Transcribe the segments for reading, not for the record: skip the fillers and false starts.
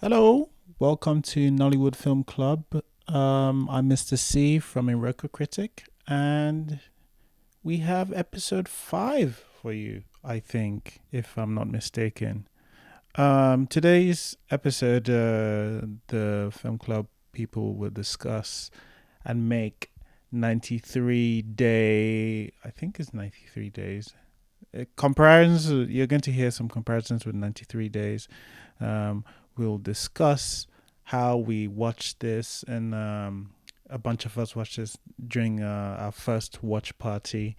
Hello, welcome to Nollywood Film Club. I'm Mr. C from Iroko Critic, and we have episode 5 for you, I think, if I'm not mistaken. Today's episode, the film club people will discuss and make 93 day, I think it's 93 days. Comparisons, you're going to hear some comparisons with 93 days. Um, we'll discuss how we watched this, and a bunch of us watched this during our first watch party,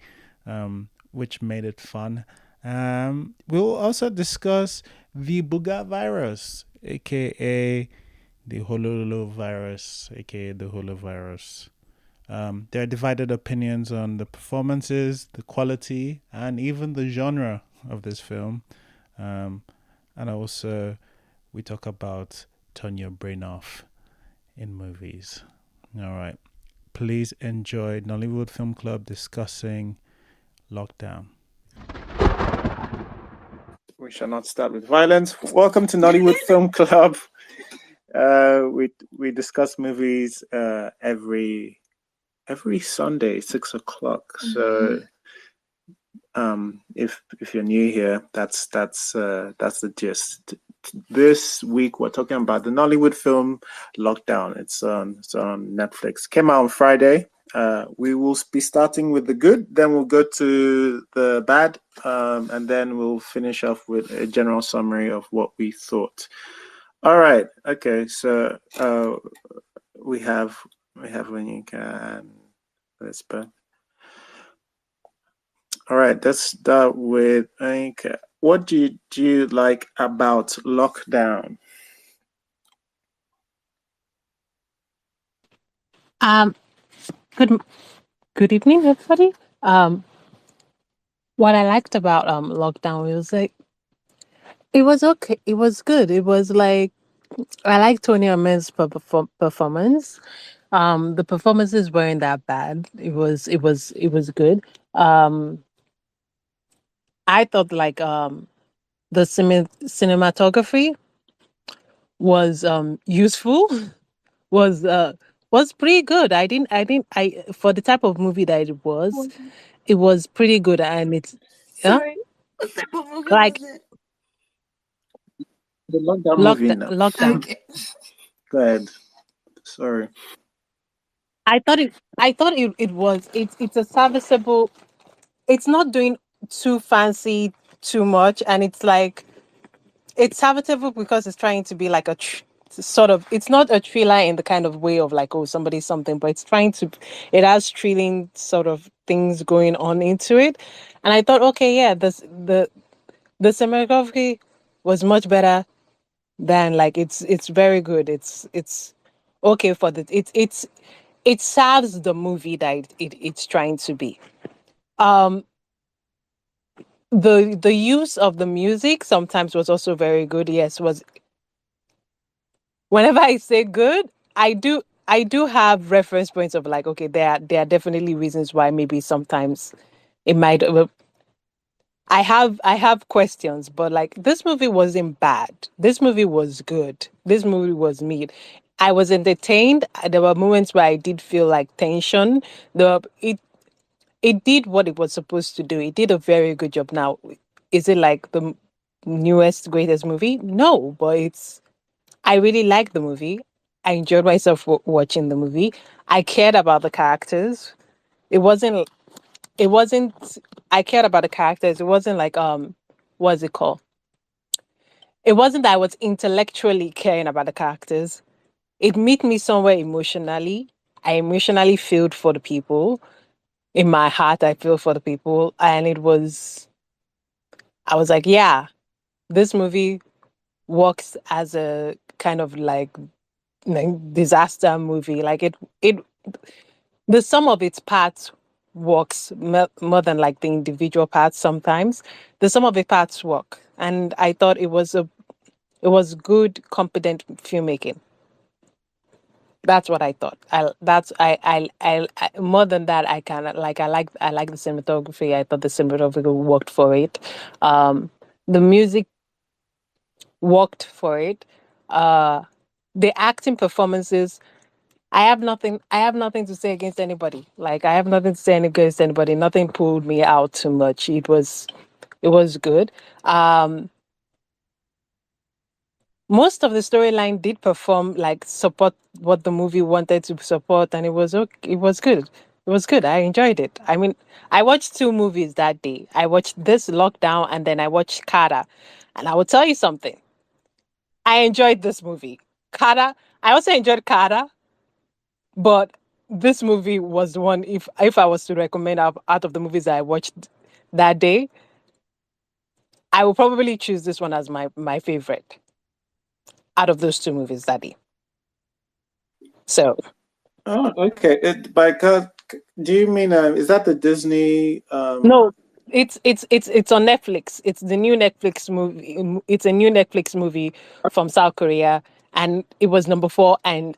which made it fun. We'll also discuss the Buga virus, aka the Hololo virus, aka the Holo virus. There are divided opinions on the performances, the quality, and even the genre of this film. Um, and also, we talk about turn your brain off in movies. All right. Please enjoy Nollywood Film Club discussing Lockdown. We shall not start with violence. Welcome to Nollywood Film Club. We discuss movies every Sunday, 6 o'clock. So if you're new here, that's the gist. This week we're talking about the Nollywood film Lockdown. It's on Netflix. Came out on Friday. We will be starting with the good, then we'll go to the bad, and then we'll finish off with a general summary of what we thought. All right. Okay. So we have when you can whisper. All right, let's start with what do you like about lockdown? Um, good good evening, everybody. What I liked about lockdown was like it was okay. It was good. It was like I like Tony Amel's performance. The performances weren't that bad. It was good. Um, I thought like the cinematography was useful. was was pretty good. I for the type of movie that it was. It was pretty good, and it's yeah, Sorry, what type of movie like was it? The lockdown movie now. lockdown. Okay. Go ahead. Sorry. I thought it's a serviceable. It's not doing too fancy too much, and it's like it's serviceable because it's trying to be like sort of. It's not a thriller in the kind of way of like, oh, somebody's something, but it's trying to. It has thrilling sort of things going on into it, and I thought, okay, yeah, the cinematography was much better than like it's very good. It's okay for the it serves the movie that it's trying to be. Um, the use of the music sometimes was also very good. Yes, was whenever I say good, I do have reference points of like, okay, there are definitely reasons why maybe sometimes it might. I have questions, but like this movie wasn't bad. This movie was good. This movie was mid. I was entertained. There were moments where I did feel like tension. The it did what it was supposed to do. It did a very good job. Now, is it like the newest greatest movie? No, but it's. I really liked the movie. I enjoyed myself watching the movie. I cared about the characters. It wasn't. It wasn't. I cared about the characters. It wasn't like what's it called? It wasn't that I was intellectually caring about the characters. It met me somewhere emotionally. I emotionally felt for the people. In my heart, I feel for the people. And I was like, yeah, this movie works as a kind of like disaster movie. Like the sum of its parts works more than like the individual parts sometimes. The sum of the parts work. And I thought it was good, competent filmmaking. That's what I thought. More than that, I like the cinematography. I thought the cinematography worked for it. The music worked for it. Uh, the acting performances. I have nothing to say against anybody. Like I have nothing to say against anybody. Nothing pulled me out too much. It was good. Um, Most of the storyline did perform like support what the movie wanted to support, and it was okay. It was good. It was good. I enjoyed it. I mean, I watched two movies that day. I watched this Lockdown, and then I watched Kata. And I will tell you something. I enjoyed this movie. Kata. I also enjoyed Kata, but this movie was the one. If I was to recommend out of the movies that I watched that day, I will probably choose this one as my favorite out of those two movies that day. So Oh, okay. By God, do you mean is that the Disney? no, it's on Netflix. It's the new Netflix movie. It's a new Netflix movie from South Korea, and it was number four. And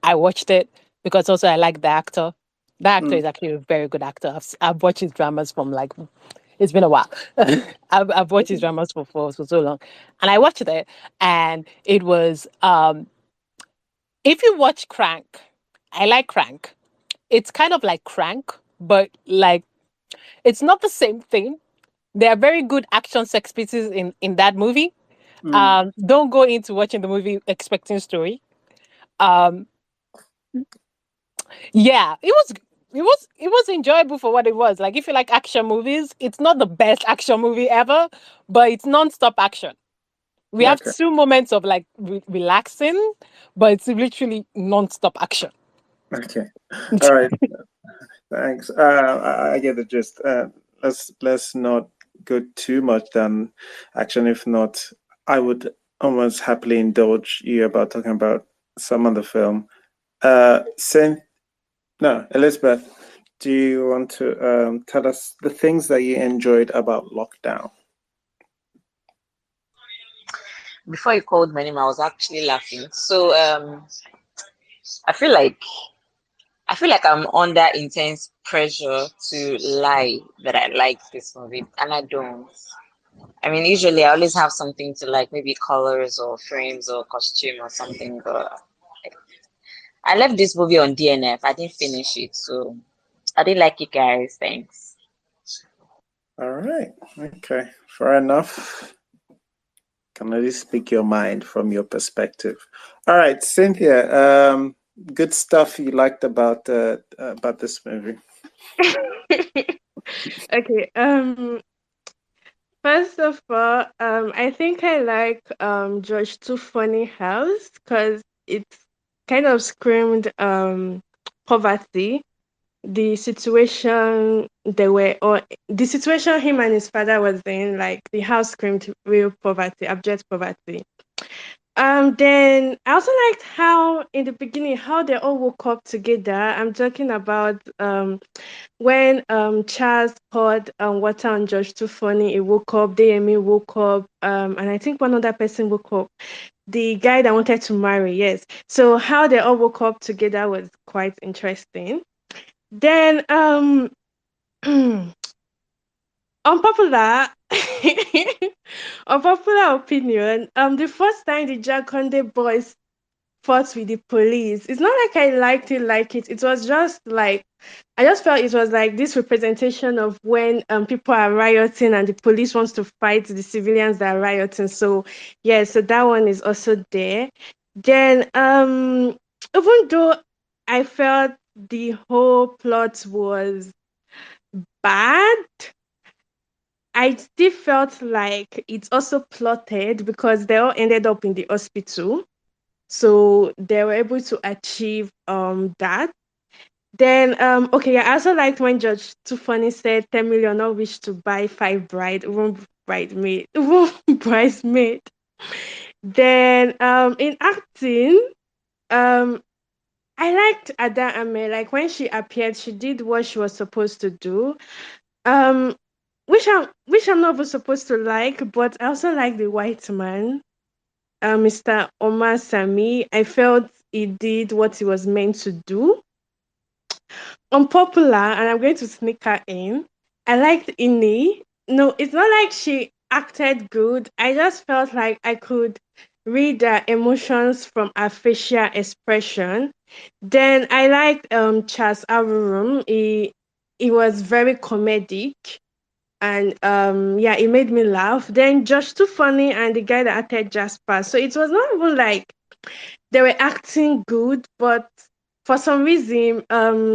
I watched it because also I like the actor. The actor Mm, is actually a very good actor. I've watched his dramas from like it's been a while. I've watched his dramas for so long, and I watched it, and it was if you watch Crank, I like Crank. It's kind of like Crank, but like it's not the same thing. There are very good action sex pieces in that movie. mm, Don't go into watching the movie expecting story. Um, yeah, it was enjoyable for what it was. Like if you like action movies, it's not the best action movie ever, but it's non-stop action. We have okay. two moments of like relaxing, but it's literally non-stop action. Okay. All right. Thanks. I get the gist. Let's not go too much down action. If not, I would almost happily indulge you about talking about some of the film. Sin, no, Elizabeth, do you want to tell us the things that you enjoyed about Lockdown? Before you called my name, I was actually laughing. So I feel like I feel like I'm under intense pressure to lie that I like this movie, and I don't. I mean, usually I always have something to like, maybe colors or frames or costume or something, but I left this movie on DNF. I didn't finish it, so I didn't like it, guys. Thanks. All right. Okay. Fair enough. Can only speak your mind from your perspective. All right, Cynthia. Good stuff you liked about this movie. Okay. First of all, I think I like George Too Funny House because it kind of screamed poverty. The situation they were, or the situation him and his father was in, like the house screamed real poverty, abject poverty. Then I also liked how in the beginning how they all woke up together. I'm talking about when Charles poured water on George Too Funny, he woke up, Deyemi woke up, and I think one other person woke up. The guy that wanted to marry, yes. So how they all woke up together was quite interesting. Then unpopular unpopular opinion, the first time the Jaconde boys fought with the police. It's not like I liked it like it. It was just like I just felt it was like this representation of when people are rioting and the police wants to fight the civilians that are rioting. So yeah, so that one is also there. Then even though I felt the whole plot was bad, I still felt like it's also plotted because they all ended up in the hospital, so they were able to achieve that. Then okay, yeah, I also liked when Judge Tufani said 10 million not wish to buy five one bridesmaid, one bridesmaid. Then in acting, um I liked Ada Ame. Like when she appeared, she did what she was supposed to do. Um which I'm not even supposed to like, but I also like the white man, Mr. Omar Sami. I felt he did what he was meant to do. Unpopular, and I'm going to sneak her in. I liked Ini. No, it's not like she acted good. I just felt like I could. read emotions from her facial expression. Then I liked Charles Arurum. He was very comedic, and yeah, it made me laugh. Then Josh Too Funny and the guy that acted Jasper. So it was not even like they were acting good, but for some reason,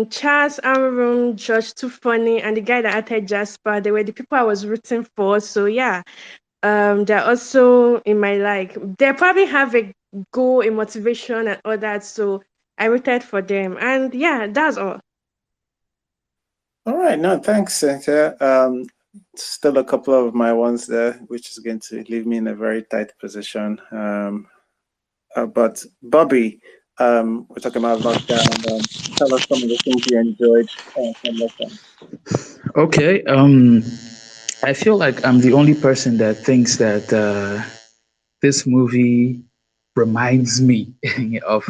Charles Arurum, Josh Too Funny, and the guy that acted Jasper, they were the people I was rooting for. So yeah, they're also in my like. They probably have a goal, a motivation, and all that. So I rooted for them, and yeah, that's all. All right, no, thanks, Cynthia. Still a couple of my ones there, which is going to leave me in a very tight position. But Bobby, we're talking about lockdown. Tell us some of the things you enjoyed from lockdown. Okay. I feel like I'm the only person that thinks that this movie reminds me of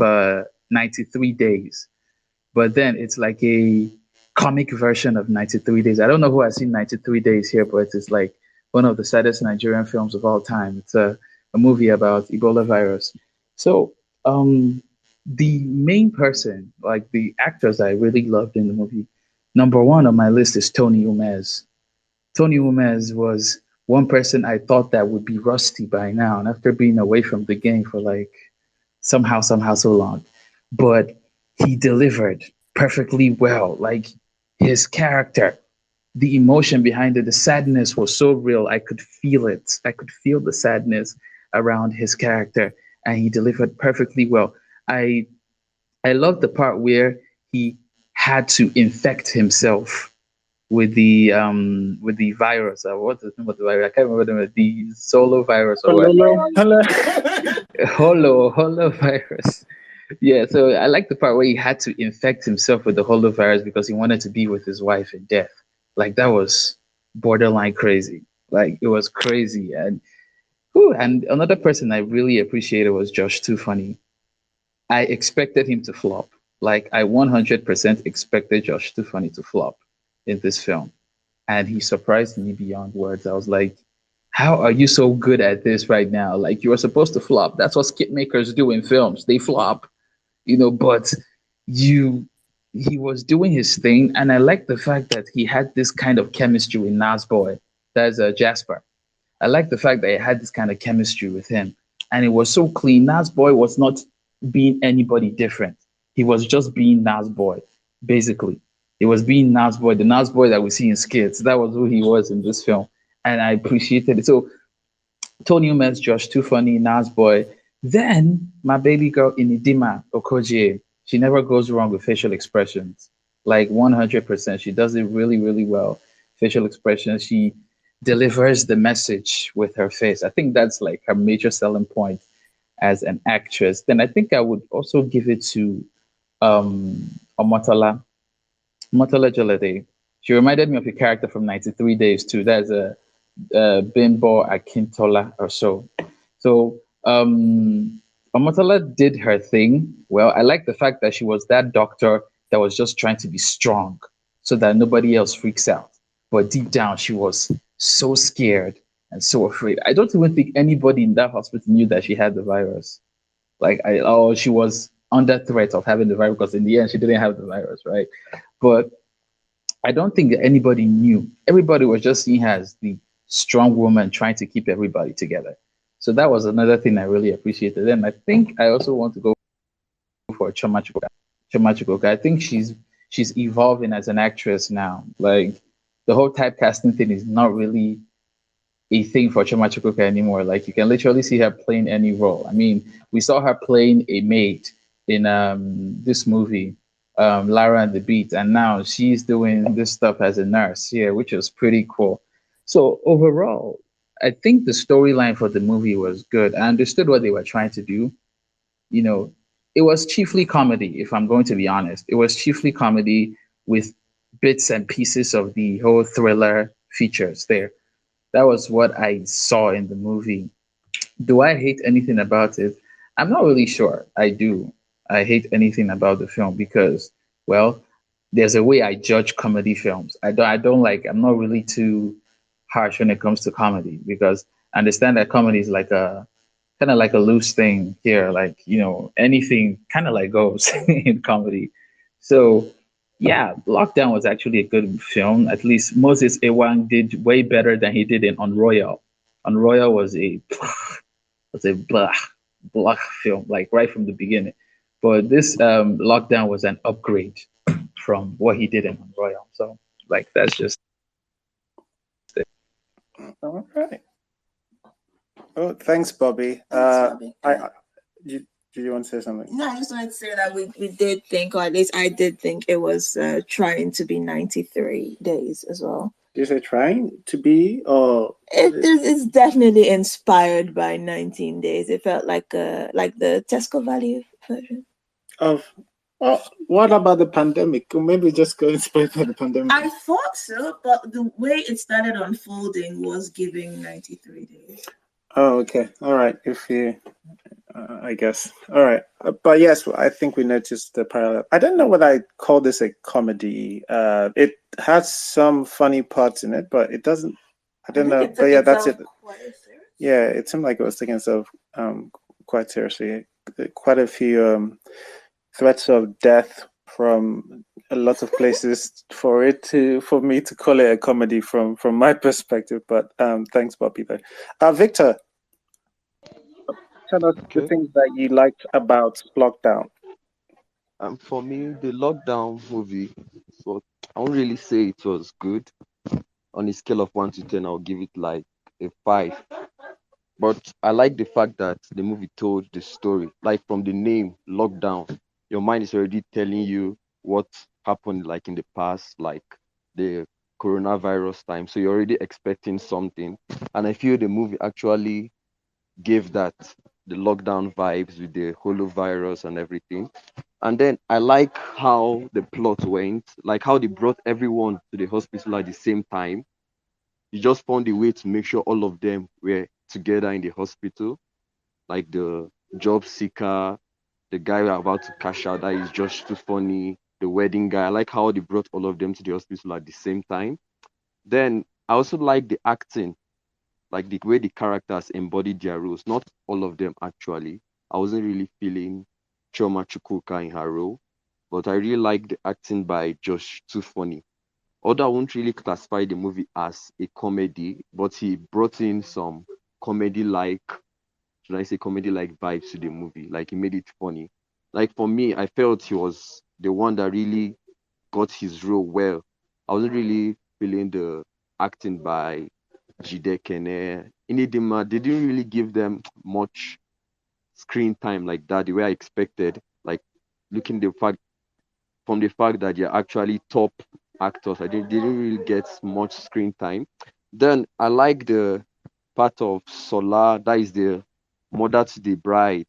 93 Days, but then it's like a comic version of 93 Days. I don't know who has seen 93 Days here, but it's like one of the saddest Nigerian films of all time. It's a movie about Ebola virus. So, the main person, like the actors I really loved in the movie, number one on my list is Tony Umez. Tony Umez was one person I thought that would be rusty by now, and after being away from the game for like somehow so long, but he delivered perfectly well. Like his character, the emotion behind it, the sadness was so real. I could feel it. I could feel the sadness around his character, and he delivered perfectly well. I I love the part where he had to infect himself with the virus. What's the name of the virus? I can't remember the name. The solo virus or what? Hello, hello. Holo virus. Yeah, so I like the part where he had to infect himself with the holo virus because he wanted to be with his wife in death. Like that was borderline crazy. Like it was crazy. And whew, and another person I really appreciated was Josh Too Funny. I expected him to flop. Like I 100% expected Josh Too Funny to flop in this film, and he surprised me beyond words. I was like, "How are you so good at this right now? Like you were supposed to flop. That's what skip makers do in films. They flop, but you he was doing his thing, and I like the fact that he had this kind of chemistry with Nas Boy. That's Jasper. I like the fact that he had this kind of chemistry with him, and it was so clean. Nas Boy was not being anybody different. He was just being Nas Boy, basically. He was being Nas Boy, the Nas Boy that we see in skits. That was who he was in this film, and I appreciated it. So Tony Umez, Josh Too Funny, Nas Boy. Then my baby girl Inidima Okoje. She never goes wrong with facial expressions. Like 100%. She does it really, really well. Facial expressions. She delivers the message with her face. I think that's like her major selling point as an actress. Then I think I would also give it to Omotola. Omotola Jolade. She reminded me of a character from 93 Days too. That's a Bimbo Akintola or so. So Omotola did her thing. Well, I like the fact that she was that doctor that was just trying to be strong so that nobody else freaks out. But deep down, she was so scared and so afraid. I don't even think anybody in that hospital knew that she had the virus. She was under threat of having the virus because in the end, she didn't have the virus, right? But I don't think that anybody knew. Everybody was just seeing her as the strong woman trying to keep everybody together. So that was another thing I really appreciated. And I think I also want to go for Choma Chukwuka. Choma Chukwuka. I think she's evolving as an actress now. Like the whole typecasting thing is not really a thing for Choma Chukwuka anymore. Like you can literally see her playing any role. I mean, we saw her playing a maid in this movie, Lara and the Beat, and now she's doing this stuff as a nurse here, which was pretty cool. So overall, I think the storyline for the movie was good. I understood what they were trying to do. You know, it was chiefly comedy, if I'm going to be honest. It was chiefly comedy with bits and pieces of the whole thriller features there. That was what I saw in the movie. Do I hate anything about it? I'm not really sure. I do. I hate anything about the film because, well, there's a way I judge comedy films. I don't like, I'm not really too harsh when it comes to comedy because I understand that comedy is like kind of like a loose thing here, like anything kind of like goes in comedy. So yeah, Lockdown was actually a good film. At least Moses Ewang did way better than he did in On Royal. On Royal was a blah film, like right from the beginning. But this Lockdown was an upgrade from what he did in On Royal. So like that's just it. All right. Oh, thanks, Bobby. Bobby. Do you want to say something? No, I just wanted to say that we did think, or at least I did think it was trying to be 93 days as well. Did you say trying to be, or it's definitely inspired by 19 days. It felt like the Tesco Value version of? Oh, what about the pandemic? Maybe just go inspired by the pandemic. I thought so, but the way it started unfolding was giving 93 days. Oh, okay. All right. If you, I guess. All right. But yes, I think we noticed the parallel. I don't know whether I call this a comedy. It has some funny parts in it, but it doesn't. I don't know. But yeah, that's it. Yeah, it seemed like it was taking itself quite seriously. Quite a few threats of death from a lot of places for me to call it a comedy from my perspective. But thanks, Bobby. Victor, tell us the things that you liked about Lockdown. For me, the Lockdown movie, so I won't really say it was good. On a scale of 1 to 10, I'll give it like a 5. But I like the fact that the movie told the story. Like from the name, Lockdown, your mind is already telling you what happened like in the past, like the coronavirus time. So you're already expecting something. And I feel the movie actually gave that, the lockdown vibes with the holovirus and everything. And then I like how the plot went, like how they brought everyone to the hospital at the same time. You just found a way to make sure all of them were together in the hospital, like the job seeker, the guy we're about to cash out that is just too funny, the wedding guy. I like how they brought all of them to the hospital at the same time. Then I also like the acting, like the way the characters embodied their roles. Not all of them actually. I wasn't really feeling Chioma Chukwuka in her role, but I really like the acting by Josh Too Funny. Although I won't really classify the movie as a comedy, but he brought in some comedy-like, should I say comedy-like vibes to the movie. Like he made it funny. Like for me, I felt he was the one that really got his role well. I wasn't really feeling the acting by Jide Kene. Inidima, they didn't really give them much screen time like that, the way I expected. Like looking from the fact that they're actually top actors, they didn't really get much screen time. Then I like the part of Sola, that is the mother to the bride.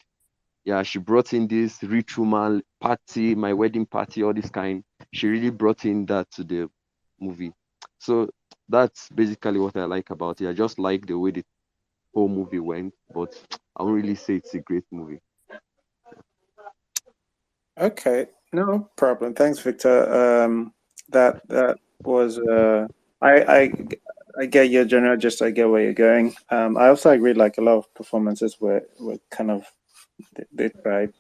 Yeah, she brought in this rich woman party, my wedding party, all this kind. She really brought in that to the movie. So that's basically what I like about it. I just like the way the whole movie went, but I won't really say it's a great movie. Okay, no problem. Thanks, Victor. That was I get your general gist. I get where you're going. I also agree. Like a lot of performances were kind of they tried.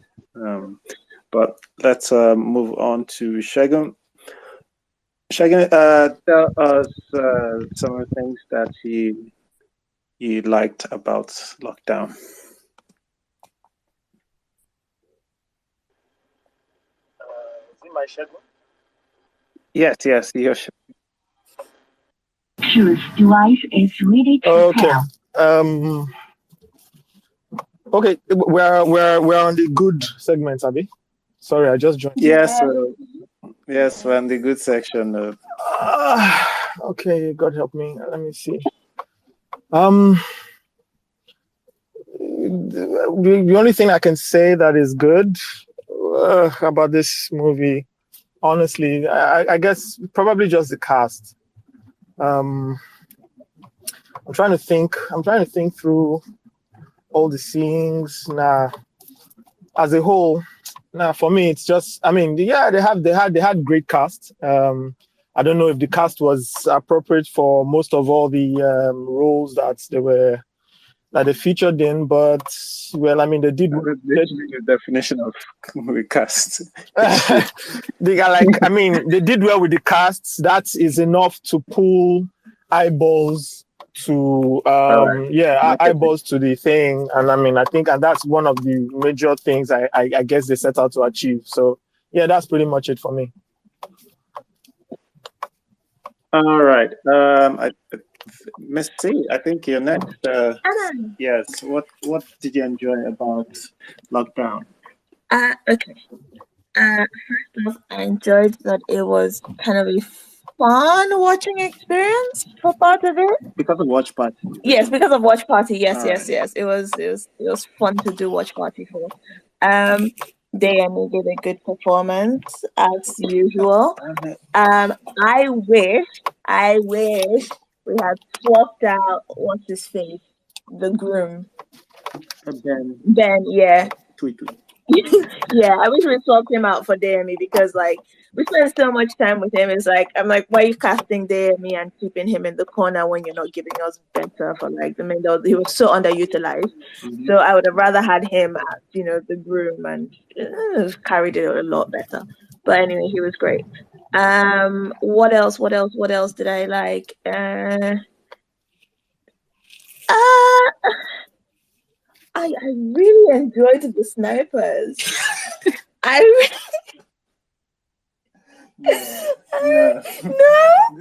But let's move on to Shagun. Shagun, tell us some of the things that you liked about Lockdown. Is it my Shagun? Yes, your Truth device is ready to Okay. pair. Okay, we're on the good segment, Abby. Sorry, I just joined. Yes, we're in the good section. Okay, God help me. Let me see. The only thing I can say that is good about this movie, honestly, I guess probably just the cast. I'm trying to think through all the scenes. As a whole, for me, it's just. I mean, yeah, they had great cast. I don't know if the cast was appropriate for most of all the roles that that they featured in, but well, I mean, they did. That's literally the definition of recast. They are like, I mean, they did well with the casts. That is enough to pull eyeballs to eyeballs to the thing. And I mean, I think, and that's one of the major things I guess they set out to achieve. So yeah, that's pretty much it for me. All right. Miss C, I think you're next. Yes. What did you enjoy about lockdown? Okay. First off, I enjoyed that it was kind of a fun watching experience for part of it. Because of watch party. Yes, because of watch party. Yes, All yes, right. yes. It was fun to do watch party for. Um, Dayami did a good performance as usual. I wish we had swapped out what's his face, the groom. Ben, yeah. Tweet. Yeah, I wish we swapped him out for Dayami because like we spend so much time with him. It's like I'm like, why are you casting Dayami and keeping him in the corner when you're not giving us better for like the men? He was so underutilized. Mhm. So I would have rather had him as the groom and carried it a lot better. But anyway, he was great. What else? What else did I like? I really enjoyed the snipers. No. No.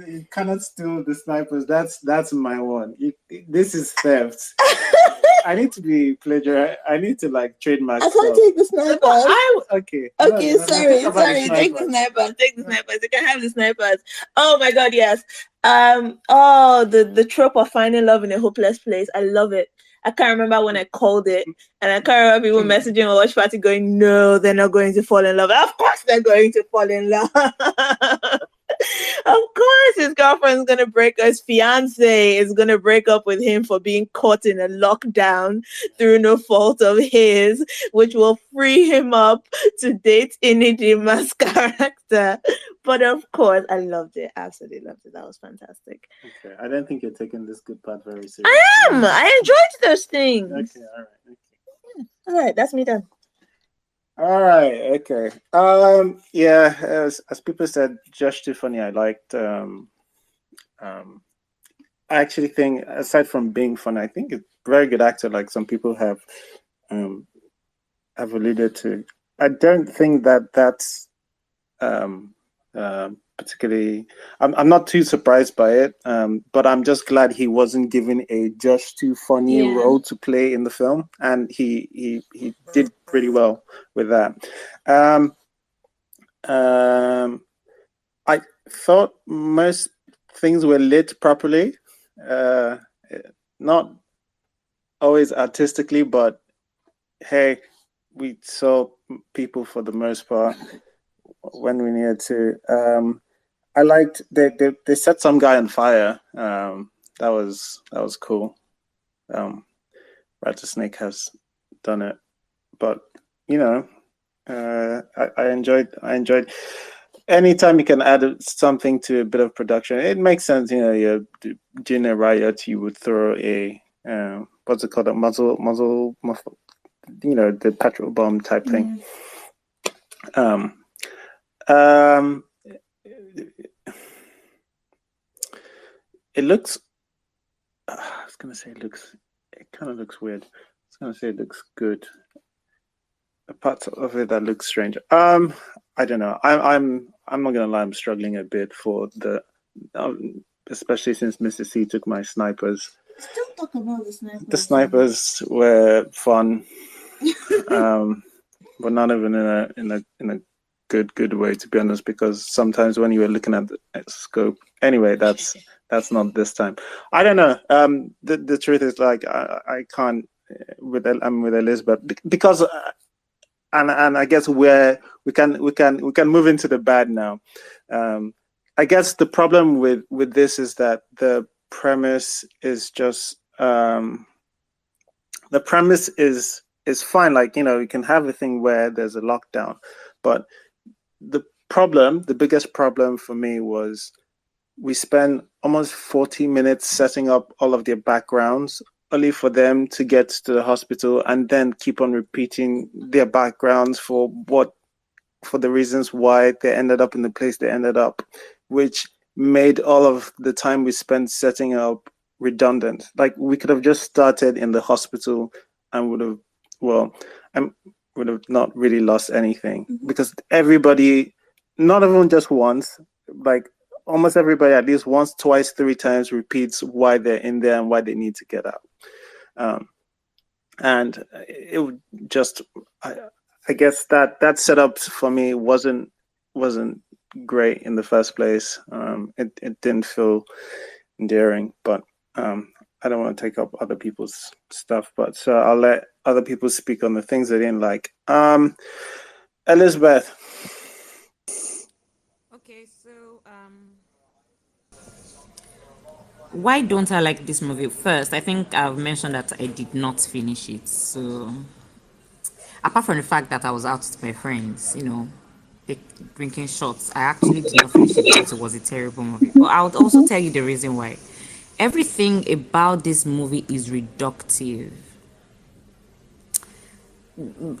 You cannot steal the snipers. That's my one. This is theft. I need to be plagiarized. I need to like trademark. I can't take the snipers. Okay. Okay, No, sorry. talk about the Take the snipers. snipers. Take the snipers. You can have the snipers. Oh my god, yes. The trope of finding love in a hopeless place. I love it. I can't remember when I called it, and I can't remember people messaging on Watch Party going, "No, they're not going to fall in love." Of course, they're going to fall in love. Of course, his girlfriend's gonna his fiance is gonna break up with him for being caught in a lockdown through no fault of his, which will free him up to date Inidima's character. But of course, I loved it. Absolutely loved it. That was fantastic. Okay. I don't think you're taking this good part very seriously. I am. I enjoyed those things. Okay. All right. Okay. All right, that's me done. All right. Okay. Yeah. As people said, Josh too funny. I liked. I actually think, aside from being funny, I think it's a very good actor. Like some people have alluded to. I don't think that's particularly. I'm not too surprised by it. But I'm just glad he wasn't given a just too funny role to play in the film, and he did pretty well with that. I thought most things were lit properly, not always artistically, but hey, we saw people for the most part when we needed to. I liked they set some guy on fire. That was cool. Rattlesnake has done it, but I enjoyed. Anytime you can add something to a bit of production, it makes sense. You're doing a riot, you would throw a what's it called, a muzzle, the petrol bomb type thing. It looks. I was gonna say it looks. It kind of looks weird. I was gonna say it looks good. A part of it that looks strange. I don't know. I'm not gonna lie. I'm struggling a bit for the, especially since Mr. C took my snipers. Still talk about the snipers. The snipers were fun, but not even in a good way, to be honest. Because sometimes when you were looking at the scope, anyway, that's not this time. I don't know. The truth is, like, I can't with Elizabeth because. And I guess where we can move into the bad now. I guess the problem with this is that the premise is just the premise is fine. Like, you can have a thing where there's a lockdown, but the biggest problem for me was we spent almost 40 minutes setting up all of their backgrounds only for them to get to the hospital and then keep on repeating their backgrounds for the reasons why they ended up in the place they ended up, which made all of the time we spent setting up redundant. Like we could have just started in the hospital and would have, well, I would have not really lost anything because everybody, not even just once, like almost everybody at least once, twice, three times repeats why they're in there and why they need to get out. And it would just, I guess that setup for me wasn't great in the first place. It didn't feel endearing, but I don't want to take up other people's stuff. But so I'll let other people speak on the things they didn't like. Elizabeth. Okay, so why don't I like this movie? First, I think I've mentioned that I did not finish it. So apart from the fact that I was out with my friends, drinking shots, I actually did not finish it because it was a terrible movie. But I would also tell you the reason why. Everything about this movie is reductive.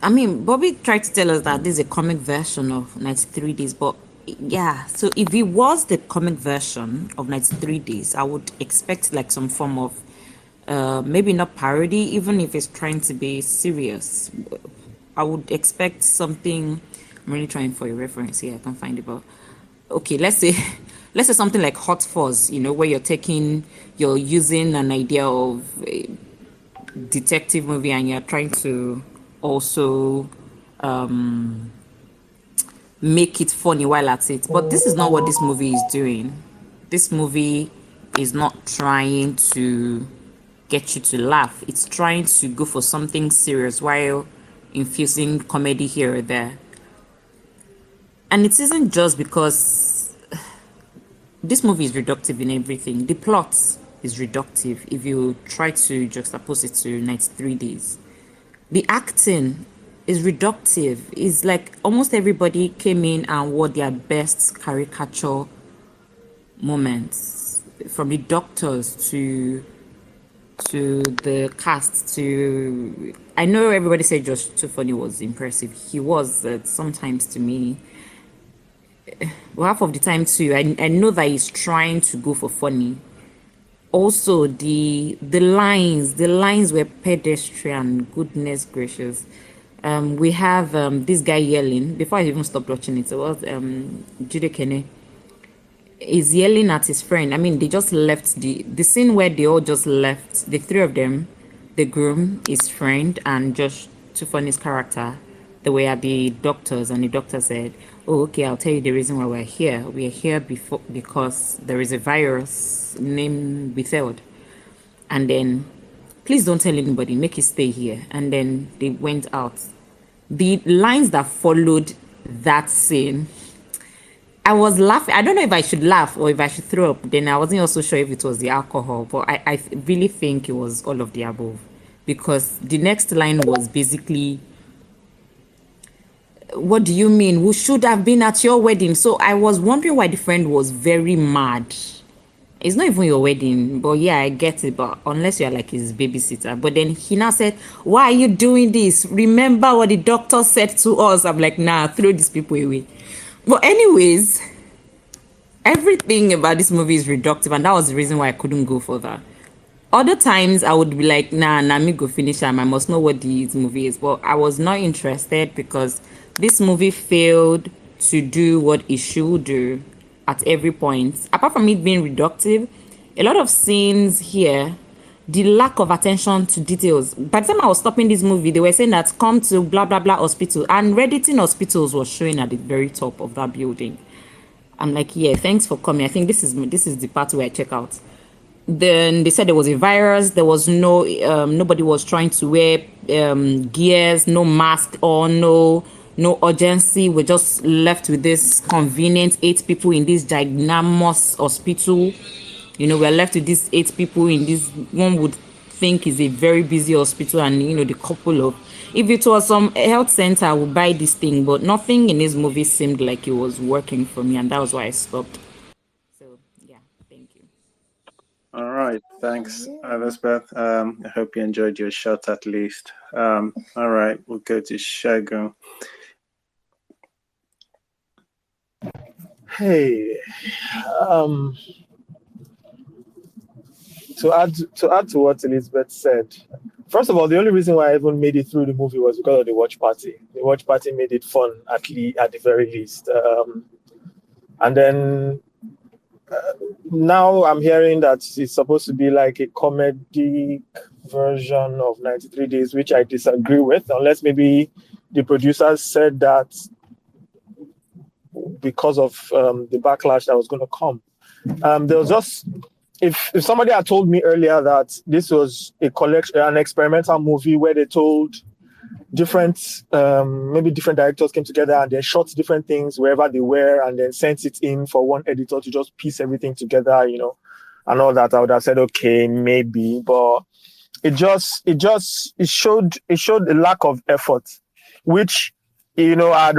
I mean, Bobby tried to tell us that this is a comic version of 93 Days, but yeah, so if it was the comic version of 93 Days, I would expect like some form of maybe not parody, even if it's trying to be serious. I would expect something. I'm really trying for a reference here. I can't find it, but okay, let's say something like Hot Fuzz, where you're using an idea of a detective movie and you're trying to also make it funny while at it. But this is not what this movie is doing. This movie is not trying to get you to laugh. It's trying to go for something serious while infusing comedy here or there. And it isn't just because this movie is reductive in everything. The plot is reductive if you try to juxtapose it to 93 Days. The acting is reductive. It's like almost everybody came in and wore their best caricature moments, from the doctors to the cast to... I know everybody said Josh Tufani was impressive. He was sometimes to me. Well, half of the time too, I know that he's trying to go for funny. Also, the lines were pedestrian. Goodness gracious. We have this guy yelling before I even stopped watching it. It was Jude Kene is yelling at his friend. I mean, they just left the scene where they all just left. The three of them, the groom, his friend, and Josh Tufani's character. They were at the doctor's, and the doctor said, "Oh, okay, I'll tell you the reason why we're here. We're here because there is a virus named withheld. And then, please don't tell anybody, make it stay here." And then they went out. The lines that followed that scene, I was laughing. I don't know if I should laugh or if I should throw up. Then I wasn't also sure if it was the alcohol, but I really think it was all of the above. Because the next line was basically, "What do you mean? We should have been at your wedding." So I was wondering why the friend was very mad. It's not even your wedding, but yeah, I get it. But unless you're like his babysitter. But then he now said, "Why are you doing this? Remember what the doctor said to us." I'm like, nah, throw these people away. But anyways, everything about this movie is reductive, and that was the reason why I couldn't go further. Other times I would be like, nah, me go finish them. I must know what this movie is. But I was not interested because this movie failed to do what it should do at every point. Apart from it being reductive, a lot of scenes here, the lack of attention to details. By the time I was stopping this movie, they were saying that come to blah, blah, blah hospital. And Redditing Hospitals was showing at the very top of that building. I'm like, yeah, thanks for coming. I think this is the part where I check out. Then they said there was a virus. There was nobody was trying to wear gears, no mask or no urgency. We're just left with this convenient 8 people in this ginormous hospital. We're left with these 8 people in this, one would think is a very busy hospital, and the couple of, if it was some health center, I would buy this thing, but nothing in this movie seemed like it was working for me, and that was why I stopped. So yeah, thank you. All right. right, thanks, Elizabeth. I hope you enjoyed your shot at least. All right, we'll go to Shagun. Hey, um, to add to what Elizabeth said, first of all, the only reason why I even made it through the movie was because of the watch party. The watch party made it fun, at the very least. And then now I'm hearing that it's supposed to be like a comedy version of 93 Days, which I disagree with, unless maybe the producers said that because of the backlash that was going to come. There was just, if somebody had told me earlier that this was an experimental movie where they told different, maybe different directors came together and they shot different things wherever they were and then sent it in for one editor to just piece everything together, and all that, I would have said, okay, maybe, but it showed a lack of effort, which, I'd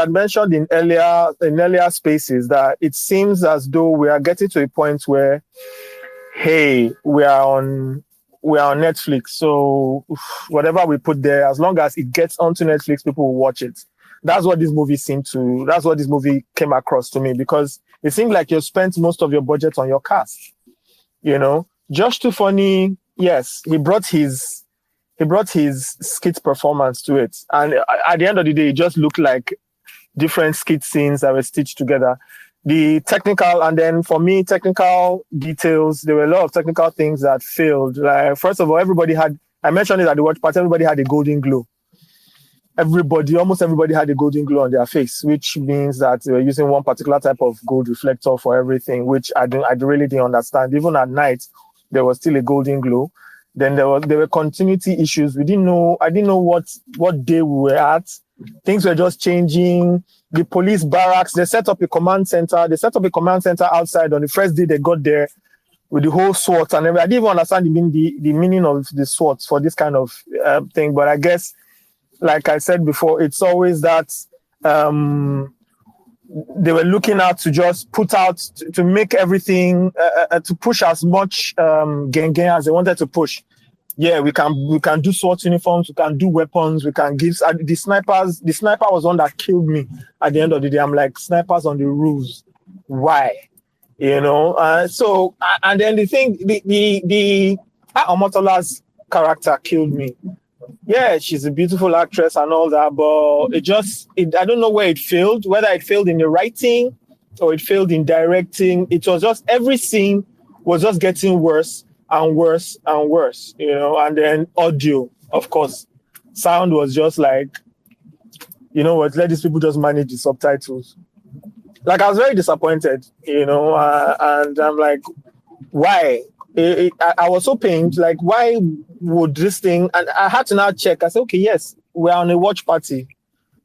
mentioned in earlier spaces that it seems as though we are getting to a point where, hey, we are on Netflix, so whatever we put there, as long as it gets onto Netflix, people will watch it. That's what this movie came across to me, because it seemed like you spent most of your budget on your cast. Josh Too Funny, yes, he brought his skit performance to it, and at the end of the day, it just looked like different skit scenes that were stitched together. The technical, and then for me, technical details, there were a lot of technical things that failed. Like, first of all, I mentioned it at the watch party, everybody had a golden glow. Almost everybody had a golden glow on their face, which means that they were using one particular type of gold reflector for everything, which I really didn't understand. Even at night, there was still a golden glow. Then there were continuity issues. I didn't know what day we were at. Things were just changing. The police barracks, they set up a command center. Outside on the first day they got there with the whole SWAT and everything. I didn't even understand the meaning of the SWAT for this kind of thing. But I guess, like I said before, it's always that they were looking out to just put out, to make everything, to push as much gang as they wanted to push. Yeah, we can do SWAT uniforms, we can do weapons, we can give the snipers. The sniper was one that killed me at the end of the day. I'm like, snipers on the roofs, why? So and then the thing, the Omotola's character killed me. Yeah, she's a beautiful actress and all that, but I don't know where it failed, whether it failed in the writing or it failed in directing. It was just, every scene was just getting worse and worse and worse, and then audio, of course. Sound was just like, let these people just manage the subtitles. Like, I was very disappointed, and I'm like, why? I was so pained, like, why would this thing, and I had to now check. I said, okay, yes, we're on a watch party.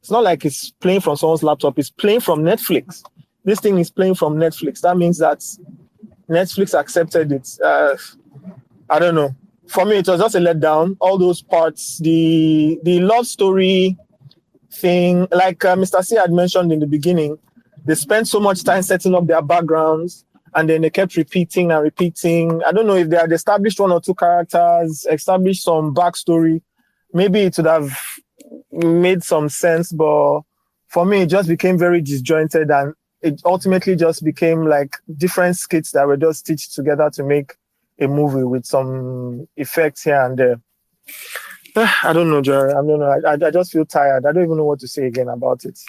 It's not like it's playing from someone's laptop, it's playing from Netflix. This thing is playing from Netflix. That means that Netflix accepted it. I don't know. For me, it was just a letdown. All those parts, the love story thing, like Mr. C had mentioned in the beginning, they spent so much time setting up their backgrounds, and then they kept repeating and repeating. I don't know if they had established one or two characters, established some backstory. Maybe it would have made some sense, but for me, it just became very disjointed, and it ultimately just became like different skits that were just stitched together to make a movie with some effects here and there. I don't know, Jerry. I don't know. I just feel tired. I don't even know what to say again about it.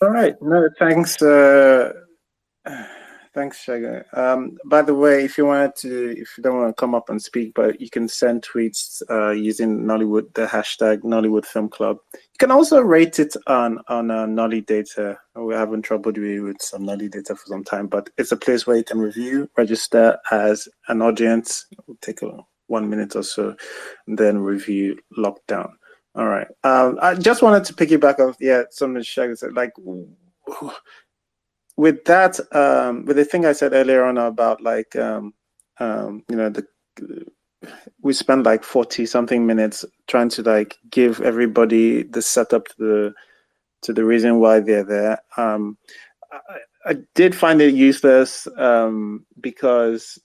All right. No, thanks. Thanks, Shaga. By the way, if you don't want to come up and speak, but you can send tweets using Nollywood, the hashtag Nollywood Film Club. You can also rate it on Nolly Data. We're having trouble with some Nolly Data for some time, but it's a place where you can review, register as an audience. It'll take 1 minute or so, and then review Lockdown. All right. I just wanted to piggyback off something Shaga said, like, with that, with the thing I said earlier on about like, we spent like 40 something minutes trying to like give everybody the setup to the reason why they're there. I did find it useless because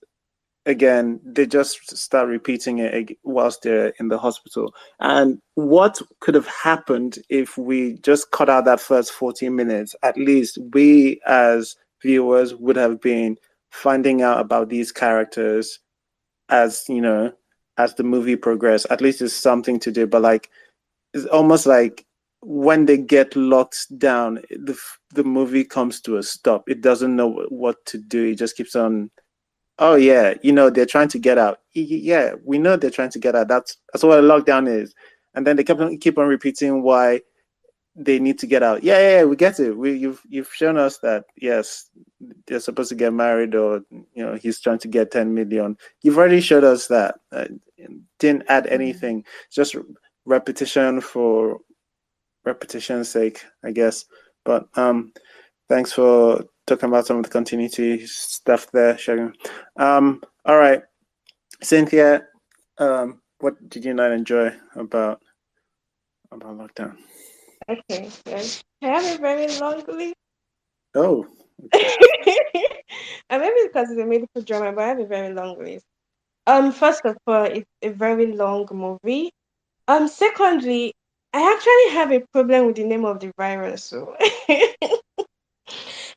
again they just start repeating it whilst they're in the hospital. And what could have happened if we just cut out that first 40 minutes? At least we as viewers would have been finding out about these characters as as the movie progressed. At least it's something to do. But like it's almost like when they get locked down, the movie comes to a stop. It doesn't know what to do. It just keeps on. Oh yeah, they're trying to get out. Yeah, we know they're trying to get out. That's what a lockdown is. And then they keep on repeating why they need to get out. Yeah, yeah, yeah, we get it. You've shown us that yes, they're supposed to get married, or he's trying to get 10 million. You've already showed us that. Didn't add anything. Just repetition for repetition's sake, I guess. But thanks for talking about some of the continuity stuff there, Shagun. All right, Cynthia, what did you not enjoy about lockdown? Okay, yes. I have a very long list. Oh, And maybe because it's a medical drama, but I have a very long list. First of all, it's a very long movie. Secondly, I actually have a problem with the name of the virus. So,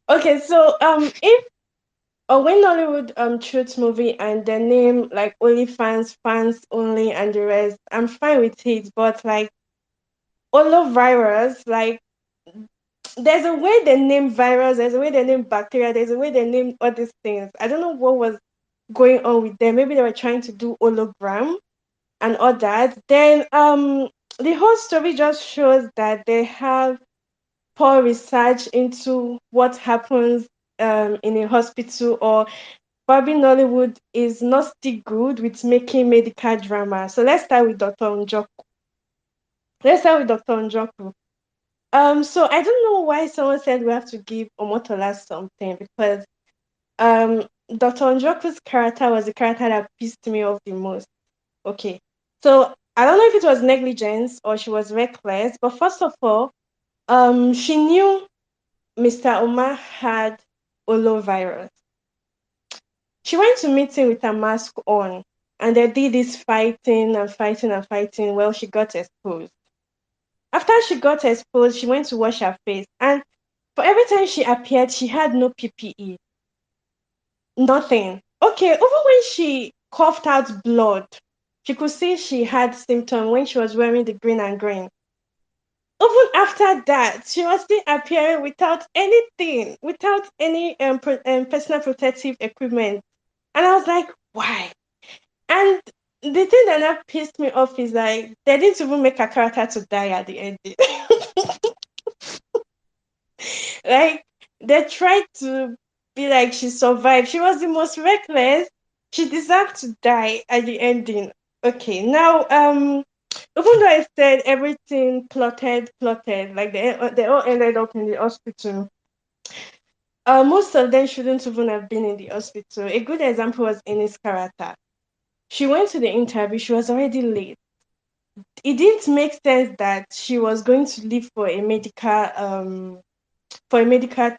okay, so if or when Nollywood shoots movie and the name like only fans only, and the rest, I'm fine with it. But like Olo virus, like there's a way they name virus, there's a way they name bacteria, there's a way they name all these things. I don't know what was going on with them. Maybe they were trying to do hologram and all that. Then the whole story just shows that they have poor research into what happens in a hospital, or probably Nollywood is not still good with making medical drama. So let's start with Dr. Njoku. Let's start with Dr. Njoku. So I don't know why someone said we have to give Omotola something, because Dr. Njoku's character was the character that pissed me off the most. Okay. So I don't know if it was negligence or she was reckless, but first of all, she knew Mr. Omar had Olo virus. She went to meeting with her mask on, and they did this fighting and fighting and fighting. Well, she got exposed. After she got exposed, she went to wash her face, and for every time she appeared, she had no PPE, nothing. Okay, even when she coughed out blood, she could see she had symptoms when she was wearing the green and green. Even after that, she was still appearing without anything, without any personal protective equipment. And I was like, why? And the thing that now pissed me off is like they didn't even make a character to die at the end. Like they tried to be like she survived. She was the most reckless. She deserved to die at the ending. Okay, now even though I said everything plotted, like they all ended up in the hospital. Most of them shouldn't even have been in the hospital. A good example was Ines' character. She went to the interview, she was already late. It didn't make sense that she was going to leave for a medical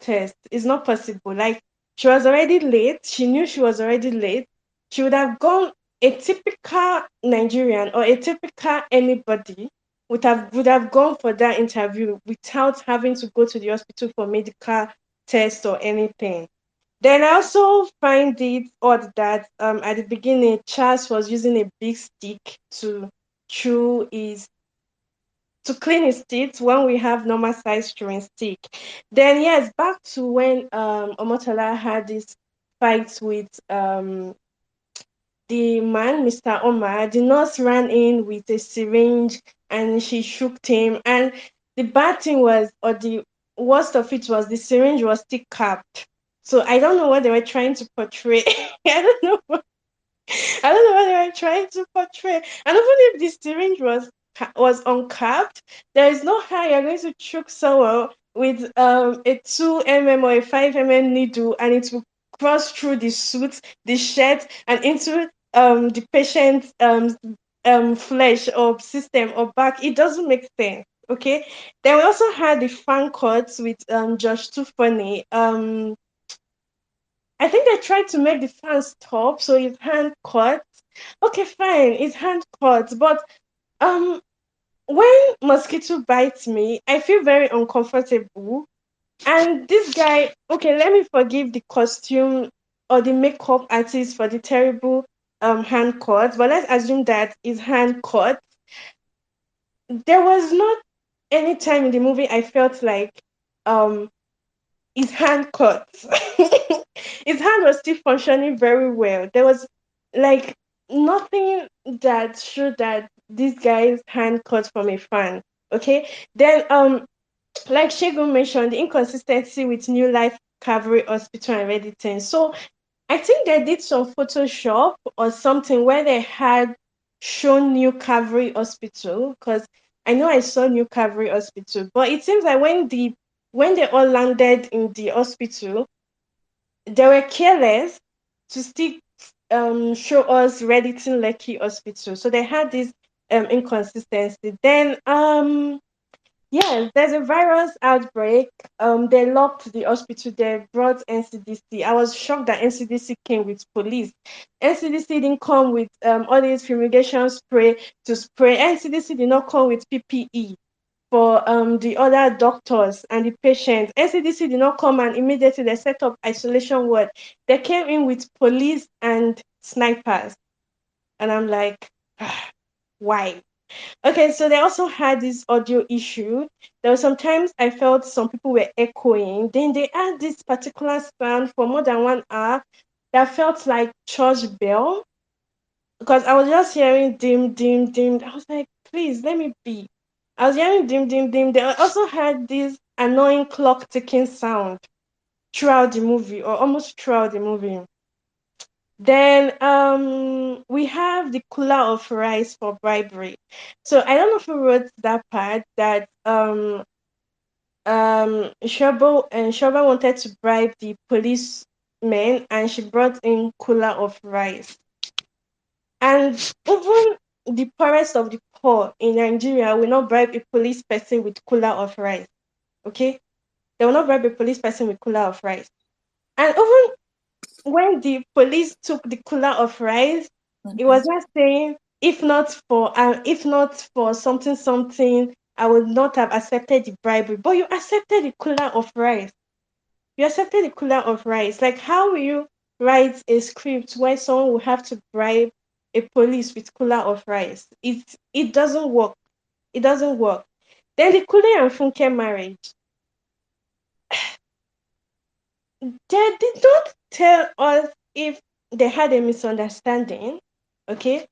test. It's not possible. Like she was already late. She knew she was already late. She would have gone. A typical Nigerian or a typical anybody would have gone for that interview without having to go to the hospital for medical test or anything. Then I also find it odd that at the beginning Charles was using a big stick chew his to clean his teeth when we have normal size chewing stick. Then yes, back to when Omotola had this fight with the man, Mr. Omar. The nurse ran in with a syringe and she shook him. And the bad thing was, or the worst of it was, the syringe was still capped. So I don't know what they were trying to portray. I don't know. I don't know what they were trying to portray. And even if the syringe was uncapped, there is no how you're going to choke someone with a 2 mm or a 5 mm needle, and it will cross through the suit, the shirt, and into the patient's flesh or system or back. It doesn't make sense. Okay. Then we also had the fan cuts with Josh Too Funny. I think they tried to make the fans stop, so his hand cut. Okay, fine, his hand cut, but um, when mosquito bites me, I feel very uncomfortable. And this guy, okay, let me forgive the costume or the makeup artist for the terrible hand cut, but let's assume that his hand cut. There was not any time in the movie I felt like um his hand cut. His hand was still functioning very well. There was like nothing that showed that this guy's hand cut from a fan. Okay. Then like Shegun mentioned, the inconsistency with New Life Cavalry Hospital and Redditon. So I think they did some Photoshop or something where they had shown New Cavalry Hospital, because I know I saw New Cavalry Hospital, but it seems like when they all landed in the hospital, they were careless to still show us Redditon Lekki Hospital. So they had this inconsistency. Then yes, there's a virus outbreak. They locked the hospital. They brought NCDC. I was shocked that NCDC came with police. NCDC didn't come with all these fumigation spray to spray. NCDC did not come with PPE for the other doctors and the patients. NCDC did not come and immediately they set up isolation ward. They came in with police and snipers, and I'm like, why? Okay, so they also had this audio issue. There were sometimes I felt some people were echoing. Then they had this particular sound for more than 1 hour that felt like church bell, because I was just hearing dim, dim, dim. I was like, please let me be. I was hearing dim, dim, dim. They also had this annoying clock ticking sound throughout the movie, or almost throughout the movie. Then we have the cooler of rice for bribery. So I don't know who wrote that part that Shoba wanted to bribe the policemen and she brought in cooler of rice. And even the poorest of the poor in Nigeria will not bribe a police person with cooler of rice. Okay? They will not bribe a police person with cooler of rice. And even when the police took the cooler of rice, it was just saying, if not for something something, I would not have accepted the bribery. But you accepted the cooler of rice. You accepted the cooler of rice. Like, how will you write a script where someone will have to bribe a police with cooler of rice? It doesn't work. It doesn't work. Then the Kule and Funke marriage. They did not tell us if they had a misunderstanding. Okay,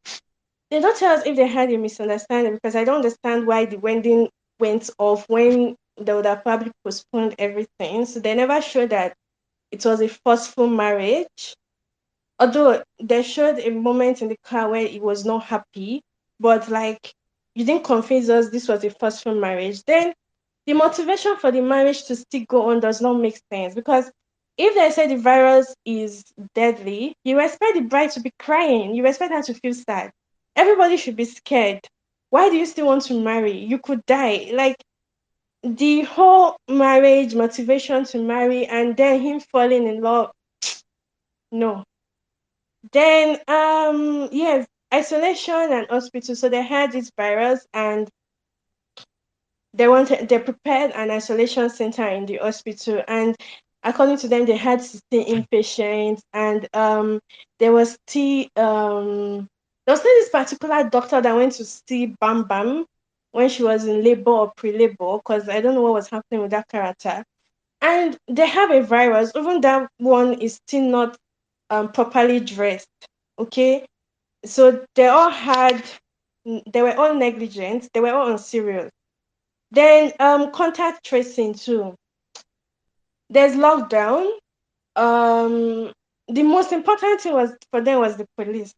they don't tell us if they had a misunderstanding, because I don't understand why the wedding went off when they would have probably postponed everything. So they never showed that it was a forceful marriage. Although they showed a moment in the car where he was not happy, but like, you didn't convince us this was a forceful marriage. Then the motivation for the marriage to still go on does not make sense, because if they say the virus is deadly, you expect the bride to be crying, you expect her to feel sad. Everybody should be scared. Why do you still want to marry? You could die. Like, the whole marriage motivation to marry and then him falling in love. No. Then yes, isolation and hospital. So they had this virus and they prepared an isolation center in the hospital, and according to them they had 16 inpatients, and there was still this particular doctor that went to see Bam Bam when she was in labor or pre-labor, because I don't know what was happening with that character. And they have a virus, even that one is still not properly dressed. Okay, so they were all negligent, they were all unserious. Then contact tracing too. There's lockdown. Um, the most important thing was for them was the police.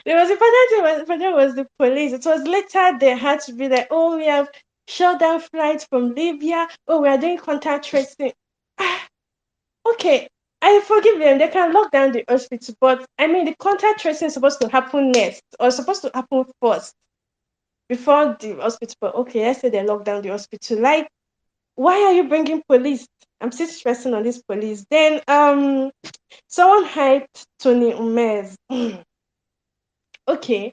The most important thing for them was the police. It was later they had to be like, oh, we have shut down flights from Libya. Oh, we are doing contact tracing. Ah, okay, I forgive them. They can lock down the hospital, but I mean, the contact tracing is supposed to happen next or supposed to happen first. before the hospital. But okay, let's say they lock down the hospital. Like, why are you bringing police? I'm still stressing on this police. Then someone hyped Tony Umez. Okay,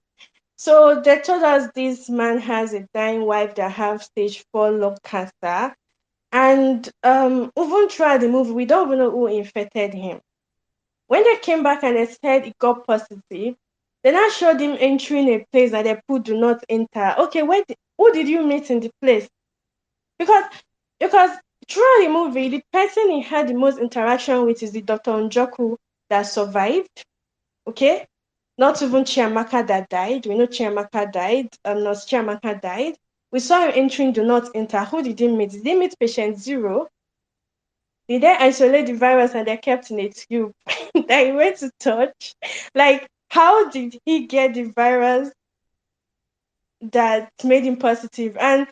so they told us this man has a dying wife that have stage 4 lung cancer, and even throughout the movie, we don't even know who infected him. When they came back and they said it got positive, they now showed him entering a place that they put do not enter. Okay, who did you meet in the place? Because because throughout the movie, the person he had the most interaction with is the Dr. Njoku that survived. Okay? Not even Chiamaka that died. We know Chiamaka died. Nurse Chiamaka died. We saw him entering do not enter. Who did he meet? Did he meet patient zero? Did they isolate the virus and they kept in a tube that he went to touch? Like, how did he get the virus that made him positive? And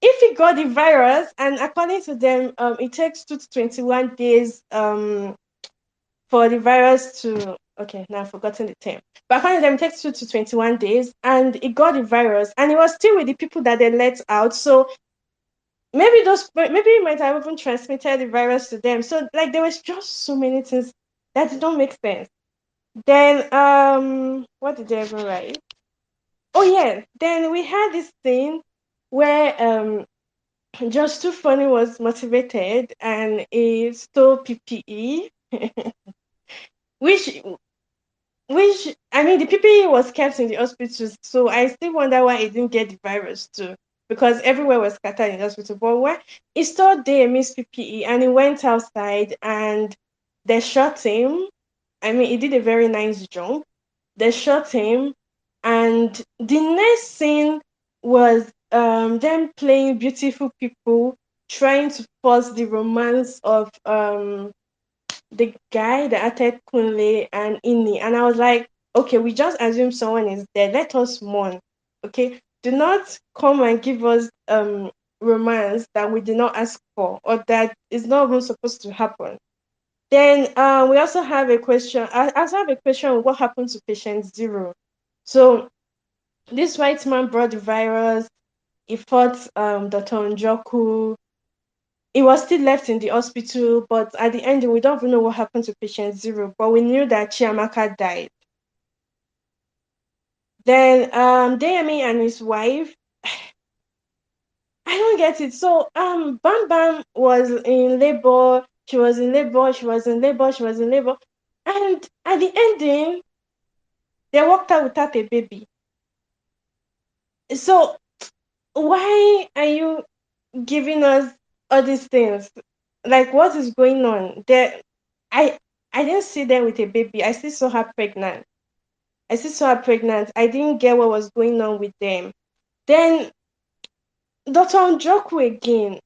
if he got the virus, and according to them, it takes 2 to 21 days for the virus to. Okay, now I've forgotten the term. But according to them, it takes 2 to 21 days, and it got the virus, and it was still with the people that they let out. So maybe it might have even transmitted the virus to them. So like there was just so many things that did not make sense. Then what did they ever write? Oh yeah, then we had this thing where just Too Funny was motivated and he stole PPE, which I mean the PPE was kept in the hospital, so I still wonder why he didn't get the virus too. Because everywhere was scattered in the hospital. But when he stole there Miss PPE and he went outside and they shot him. I mean he did a very nice jump. They shot him, and the next scene was them playing beautiful people trying to force the romance of the guy that acted Kunle and Inni. And I was like, okay, we just assume someone is dead. Let us mourn. Okay. Do not come and give us romance that we did not ask for or that is not even supposed to happen. Then we also have a question. I also have a question on what happened to patient zero. So this white man brought the virus. He fought Dr. Njoku. He was still left in the hospital, but at the end, we don't even know what happened to patient zero. But we knew that Chiamaka died. Then Deyemi and his wife, I don't get it. So Bam Bam was in labor. She was in labor. She was in labor. She was in labor. And at the ending, they walked out without a baby. So why are you giving us all these things? Like, what is going on? I I didn't see them with a baby. I still saw her pregnant. I still saw her pregnant. I didn't get what was going on with them. Then Dr. Njoku again.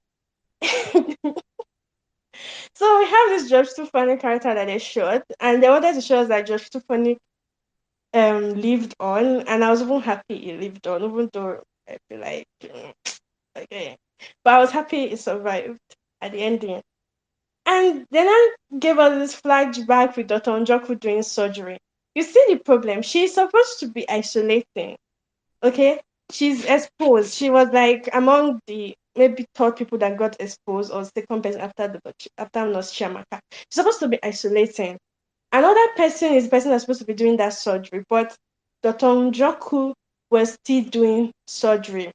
So we have this George Too Funny character that they shot, and they wanted to show us that George Too Funny lived on, and I was even happy he lived on, even though I feel like okay. But I was happy he survived at the ending. And then I gave us this flashback with Dr. Njoku doing surgery. You see the problem? She's supposed to be isolating. Okay? She's exposed. She was like among the maybe third people that got exposed or second person after Nurse Chiamaka. She's supposed to be isolating. Another person is the person that's supposed to be doing that surgery, but Dr. Njoku was still doing surgery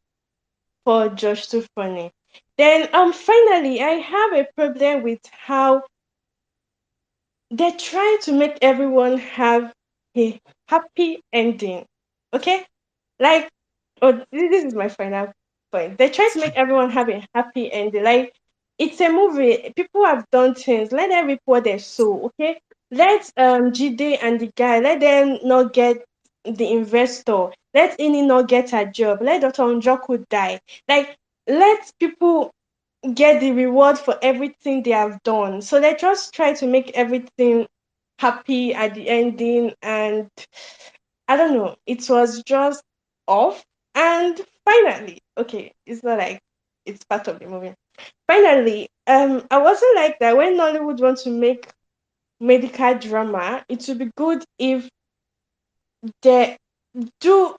for Josh Too Funny. Then finally I have a problem with how they try to make everyone have a happy ending. Okay? Like, oh, this is my final point. They try to make everyone have a happy ending. Like, it's a movie. People have done things. Let them reap what they sow. Okay? Let Jide and the guy, let them not get the investor. Let Ini not get a job. Let Dr. Njoku die. Like, let people get the reward for everything they have done. So they just try to make everything happy at the ending, and I don't know, it was just off. And finally, okay, it's not like it's part of the movie. Finally, I also like that when Nollywood wants to make medical drama, it would be good if they do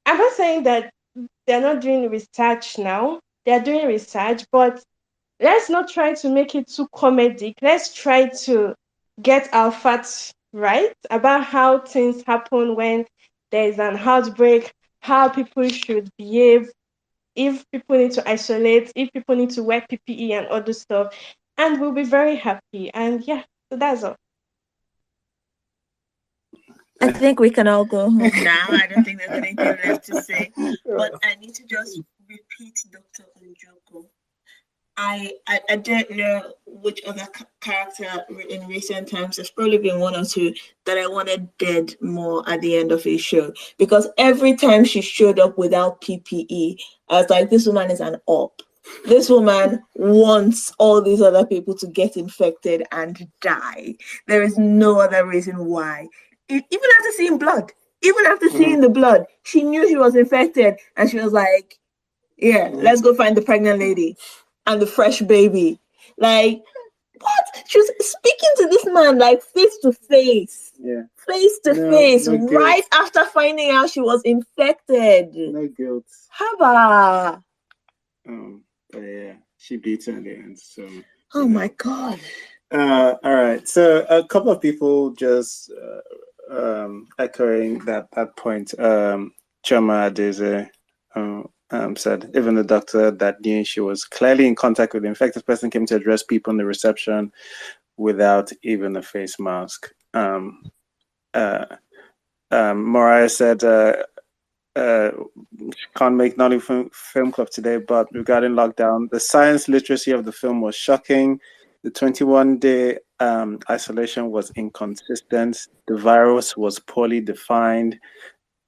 I'm not saying that they're not doing research now. They're doing research, but let's not try to make it too comedic. Let's try to get our facts right about how things happen when there is an outbreak, how people should behave, if people need to isolate, if people need to wear PPE and other stuff. And we'll be very happy. And yeah, so that's all. I think we can all go home now. I don't think there's anything left to say. But I need to just repeat Dr. Njoko. I don't know which other character in recent times. There's probably been one or two that I wanted dead more at the end of his show, because every time she showed up without PPE, I was like, this woman is an op. This woman wants all these other people to get infected and die. There is no other reason why. Even after seeing blood, even after seeing the blood, she knew she was infected, and she was like, yeah, let's go find the pregnant lady and the fresh baby. Like, what? She was speaking to this man like face to face. Yeah. Face to face, right after finding out she was infected. No guilt. Haba. But yeah, she beats her in the end. So. Oh my God. All right. So a couple of people just echoing that point. Choma Adeze said even the doctor that knew she was clearly in contact with the infected person came to address people in the reception without even a face mask. Mariah said can't make Nollywood Film Club today, but regarding lockdown, the science literacy of the film was shocking. The 21-day isolation was inconsistent. The virus was poorly defined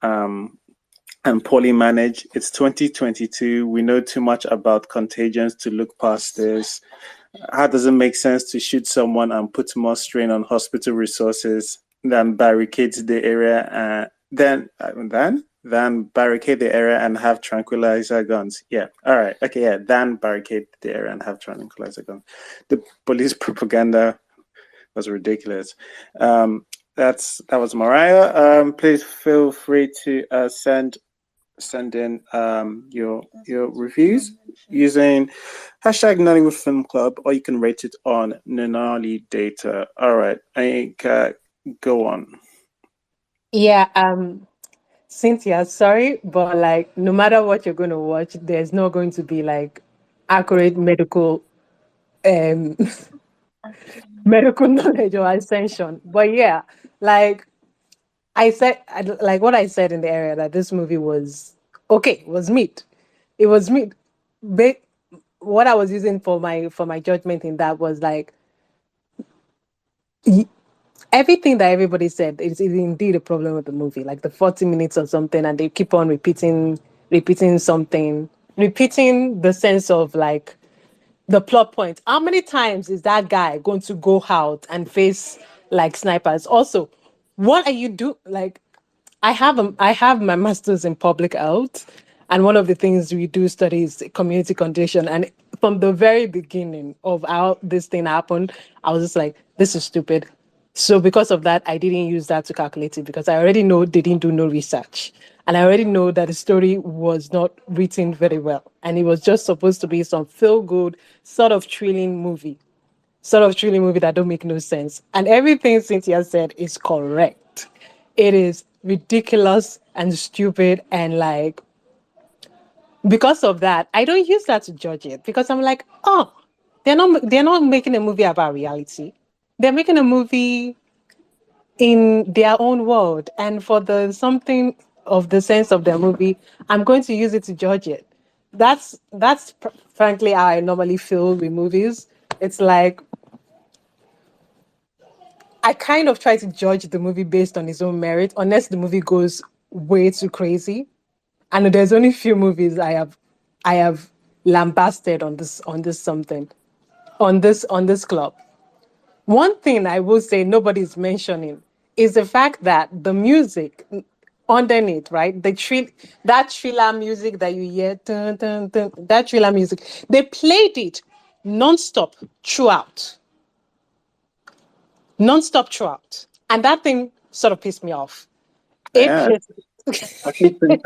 and poorly managed. It's 2022. We know too much about contagions to look past this. How does it make sense to shoot someone and put more strain on hospital resources than barricade the area then barricade the area and have tranquilizer guns? Yeah. All right. Okay. Yeah. Then barricade the area and have tranquilizer guns. The police propaganda was ridiculous. That was Mariah. Please feel free to send in your reviews using hashtag Nollywood Film Club, or you can rate it on Nunali Data. All right, I go on. Yeah, Cynthia, sorry, but like no matter what you're going to watch, there's not going to be like accurate medical medical knowledge or ascension. But yeah, like like what I said in the area, that this movie was okay, was meat. It was meat. What I was using for my judgment in that was like everything that everybody said is indeed a problem with the movie. Like the 40 minutes or something, and they keep on repeating something, repeating the sense of like the plot point. How many times is that guy going to go out and face like snipers? Also, what are you do like? I have my master's in public health, and one of the things we do study is community condition. And from the very beginning of how this thing happened, I was just like, this is stupid. So because of that, I didn't use that to calculate it, because I already know they didn't do no research. And I already know that the story was not written very well. And it was just supposed to be some feel-good sort of thrilling movie. That don't make no sense. And everything Cynthia said is correct. It is ridiculous and stupid, and like because of that, I don't use that to judge it, because I'm like, oh, they're not making a movie about reality. They're making a movie in their own world, and for the something of the sense of their movie, I'm going to use it to judge it. That's frankly how I normally feel with movies. It's like I kind of try to judge the movie based on its own merit, unless the movie goes way too crazy. And there's only few movies I have lambasted on this club. One thing I will say nobody's mentioning is the fact that the music underneath, right? That thriller music that you hear, dun, dun, dun, that thriller music, they played it non-stop throughout. Non-stop throughout. And that thing sort of pissed me off. It Yeah, pissed I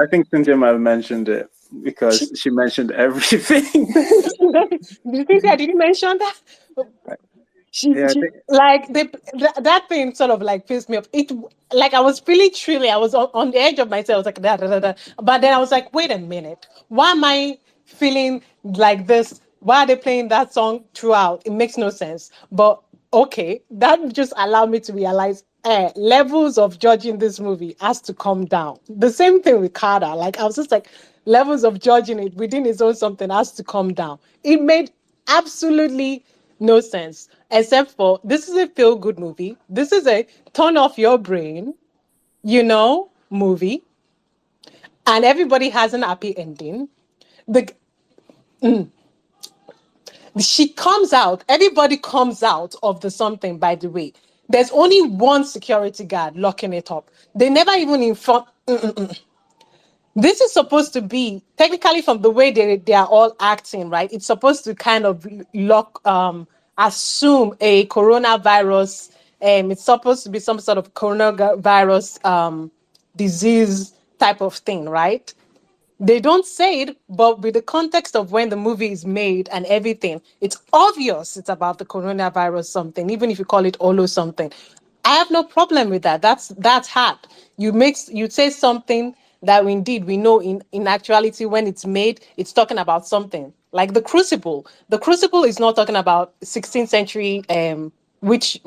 think Cynthia might have mentioned it because she mentioned everything. Do you think I didn't mention that? Yeah, I She think like that thing sort of like pissed me off. It like I was feeling truly, I was on the edge of myself. I was like da, da, da, da. But then I was like, wait a minute, why am I feeling like this? Why are they playing that song throughout? It makes no sense. But okay, that just allowed me to realize levels of judging this movie has to come down. The same thing with Carter. Like I was just like levels of judging it within its own something has to come down. It made absolutely no sense. Except for this is a feel good movie. This is a turn off your brain, movie. And everybody has an happy ending. The she comes out, everybody comes out of the something, by the way. There's only one security guard locking it up. They never even inform. This is supposed to be technically from the way they are all acting, right? It's supposed to kind of assume a coronavirus. It's supposed to be some sort of coronavirus disease type of thing, right? They don't say it, but with the context of when the movie is made and everything, it's obvious it's about the coronavirus something, even if you call it Olo something. I have no problem with that. That's hard. You say something that indeed we know in actuality when it's made, it's talking about something. Like the Crucible. The Crucible is not talking about 16th century which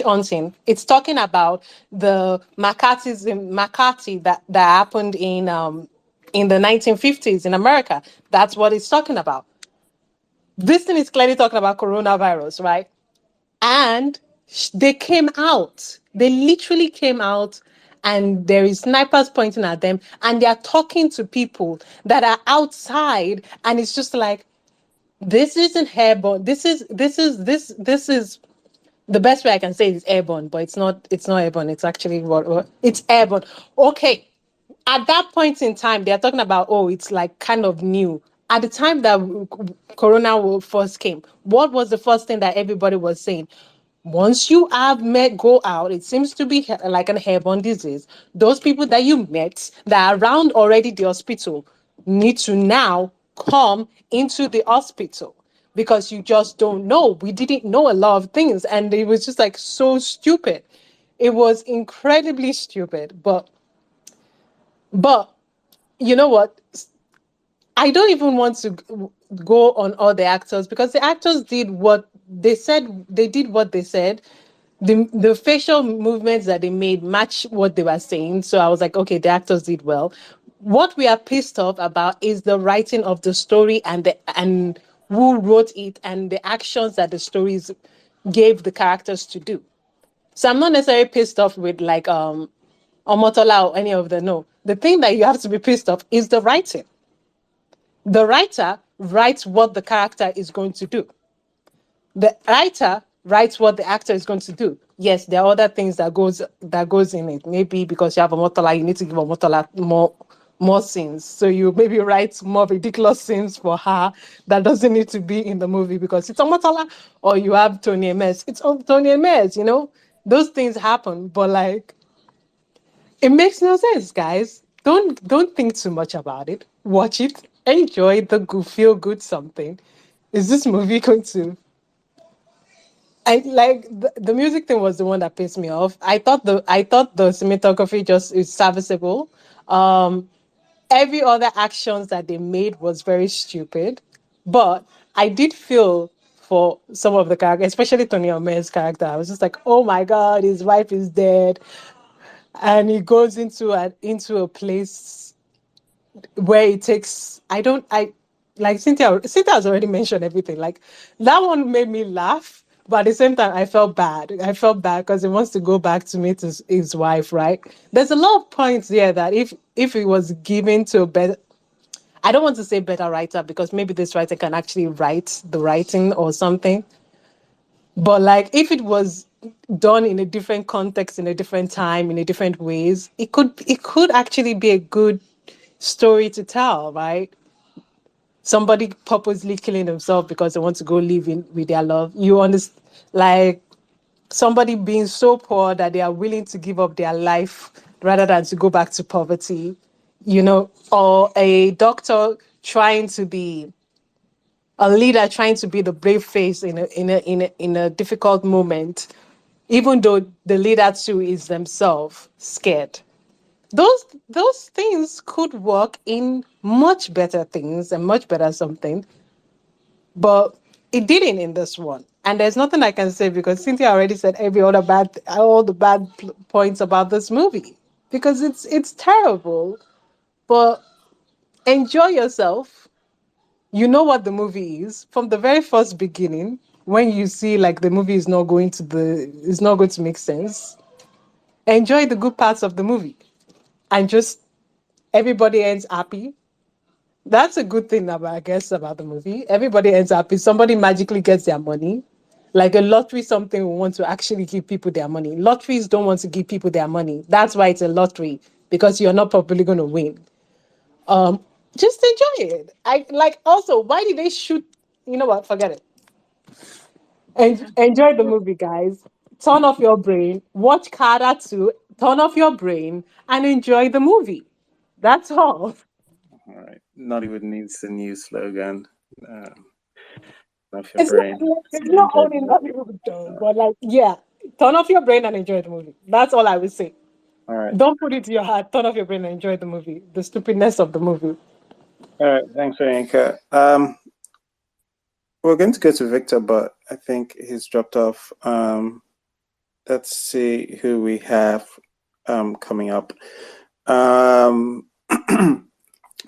haunting. It's talking about the McCarthy that happened in the 1950s in America. That's what it's talking about. This thing is clearly talking about coronavirus, right? And they came out. They literally came out, and there is snipers pointing at them, and they are talking to people that are outside, and it's just like this isn't airborne. This is the best way I can say it is airborne, but it's not airborne. It's actually what it's airborne. Okay. At that point in time, they're talking about, oh, it's like kind of new. At the time that Corona first came, what was the first thing that everybody was saying? Once you have met, go out, it seems to be like an airborne disease. Those people that you met that are around already the hospital need to now come into the hospital because you just don't know. We didn't know a lot of things, and it was just like so stupid. It was incredibly stupid, but you know what? I don't even want to go on all the actors because the actors did what they said. They did what they said. The facial movements that they made match what they were saying. So I was like, okay, the actors did well. What we are pissed off about is the writing of the story and who wrote it and the actions that the stories gave the characters to do. So I'm not necessarily pissed off with like Omotola or any of the no. The thing that you have to be pissed off is the writing. The writer writes what the character is going to do. The writer writes what the actor is going to do. Yes, there are other things that goes in it. Maybe because you have a Omotola, you need to give a Omotola more scenes. So you maybe write more ridiculous scenes for her that doesn't need to be in the movie because it's a Omotola. Or you have Tony Ms. It's Tony Ms. Those things happen. But like, it makes no sense, guys. Don't think too much about it. Watch it. Enjoy the feel good something. Is this movie going to? I like the music thing was the one that pissed me off. I thought the cinematography just is serviceable. Um, every other actions that they made was very stupid, but I did feel for some of the characters, especially Tony Ome's character. I was just like, oh my god, his wife is dead, and he goes into a place where it takes I like Cynthia has already mentioned everything. Like that one made me laugh, but at the same time I felt bad because he wants to go back to meet his wife, right? There's a lot of points there that if it was given to a better, I don't want to say better writer because maybe this writer can actually write the writing or something, but like if it was done in a different context, in a different time, in a different ways, it could actually be a good story to tell, right? Somebody purposely killing themselves because they want to go live in with their love. You understand? Like, somebody being so poor that they are willing to give up their life rather than to go back to poverty, or a doctor trying to be a leader, trying to be the brave face in a difficult moment, even though the leader too is themselves scared. Those things could work in much better things and much better something, but it didn't in this one. And there's nothing I can say because Cynthia already said all the bad points about this movie because it's terrible. But enjoy yourself. You know what the movie is from the very first beginning. When you see like the movie is not going to make sense. Enjoy the good parts of the movie, and just everybody ends happy. That's a good thing about, I guess, about the movie. Everybody ends happy. Somebody magically gets their money. Like a lottery, something we want to actually give people their money. Lotteries don't want to give people their money. That's why it's a lottery, because you're not probably going to win. Just enjoy it. I like also, why did they shoot? You know what? Forget it. Enjoy the movie, guys. Turn off your brain. Watch Carter 2. Turn off your brain and enjoy the movie. That's all. All right. Nollywood needs a new slogan. Off your It's not, brain. it's not only Nollywood though, but like, yeah, turn off your brain and enjoy the movie. That's all I would say. All right. Don't put it to your heart. Turn off your brain and enjoy the movie. The stupidness of the movie. All right. Thanks, Priyanka. We're going to go to Victor, but I think he's dropped off. Let's see who we have coming up.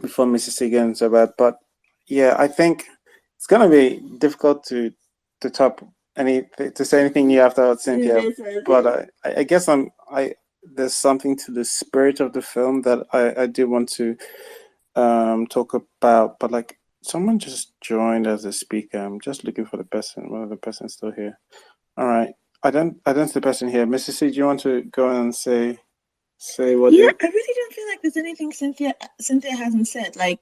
Before Mrs. Higgins about, but yeah, I think it's gonna be difficult to top to say anything new after Cynthia. But I guess there's something to the spirit of the film that I do want to talk about. But like someone just joined as a speaker. I'm just looking for the person. One of the person's still here. All right. I don't see the person here. Mrs. C, do you want to go and say what? Yeah, I really don't feel like there's anything Cynthia hasn't said. Like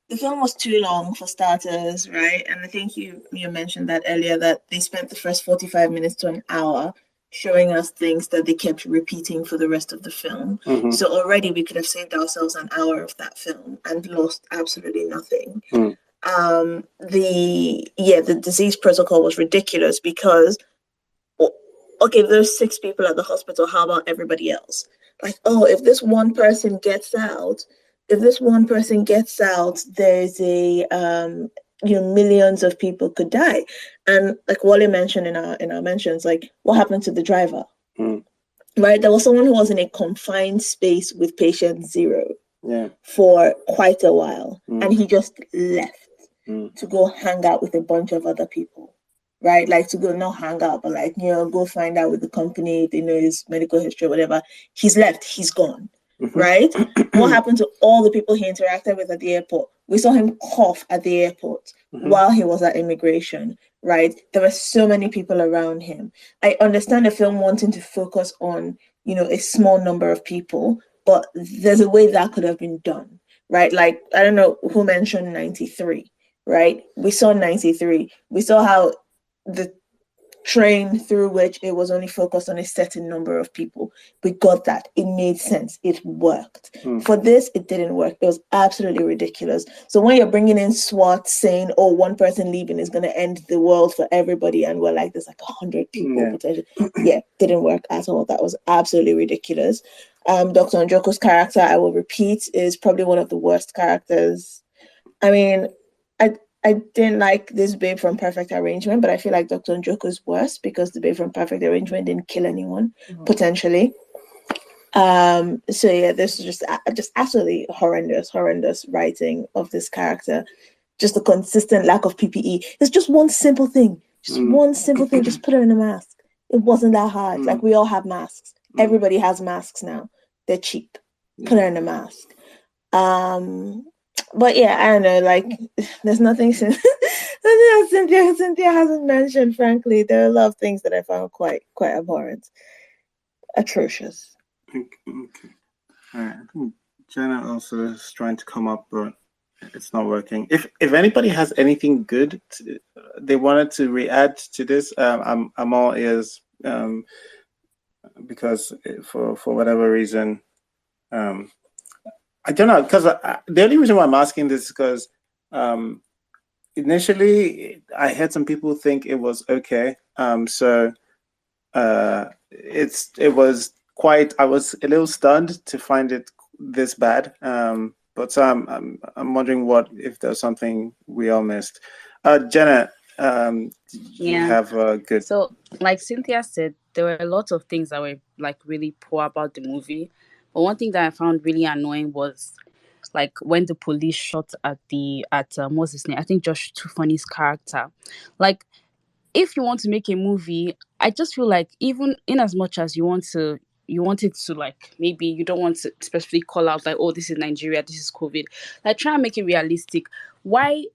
the film was too long for starters, right? And I think you mentioned that earlier, that they spent the first 45 minutes to an hour showing us things that they kept repeating for the rest of the film. Mhm. So already we could have saved ourselves an hour of that film and lost absolutely nothing. Mm. The disease protocol was ridiculous because okay, there's 6 people at the hospital. How about everybody else? Like, oh, if this one person gets out, there's a millions of people could die. And like Wally mentioned in our mentions, like what happened to the driver? Mm. Right? There was someone who was in a confined space with patient 0 for quite a while. And he just left to go hang out with a bunch of other people. Right, like to go not hang out, but like go find out with the company. They know his medical history, whatever. He's left. He's gone. Mhm. Right. What happened to all the people he interacted with at the airport? We saw him cough at the airport while he was at immigration. Right. There were so many people around him. I understand the film wanting to focus on a small number of people, but there's a way that could have been done. Right. Like I don't know who mentioned 93. Right. We saw 93. We saw how the train through which it was only focused on a certain number of people. We got that. It made sense. It worked. For this, it didn't work. It was absolutely ridiculous. So when you're bringing in SWAT saying, oh, one person leaving is going to end the world for everybody, and we're like, there's like 100 people potentially. Yeah, didn't work at all. That was absolutely ridiculous. Dr. Njoku's character, I will repeat, is probably one of the worst characters. I mean, I didn't like this babe from Perfect Arrangement, but I feel like Dr. Njoku is worse because the babe from Perfect Arrangement didn't kill anyone, potentially. So yeah, this is just absolutely horrendous writing of this character. Just the consistent lack of PPE. It's just one simple thing. One simple thing. Just put her in a mask. It wasn't that hard. Like we all have masks. Everybody has masks now. They're cheap. Put her in a mask. But yeah, I don't know, like there's nothing Cynthia hasn't mentioned, frankly. There are a lot of things that I found quite abhorrent. Atrocious. Okay. All right. I think Jenna also is trying to come up, but it's not working. If anybody has anything good they wanted to re-add to this, I'm all ears. because for whatever reason, I don't know. Because the only reason why I'm asking this is because initially I had some people think it was okay. So it was quite. I was a little stunned to find it this bad. But I'm wondering what if there's something we all missed. Jenna, you Yeah. have a good. So, like Cynthia said, there were a lot of things that were like really poor about the movie. But one thing that I found really annoying was like when the police shot at what's his name? I think Josh Tufani's character. Like, if you want to make a movie, I just feel like even in as much as you want it to like maybe you don't want to specifically call out like, oh, this is Nigeria, this is COVID. Like, try and make it realistic. Why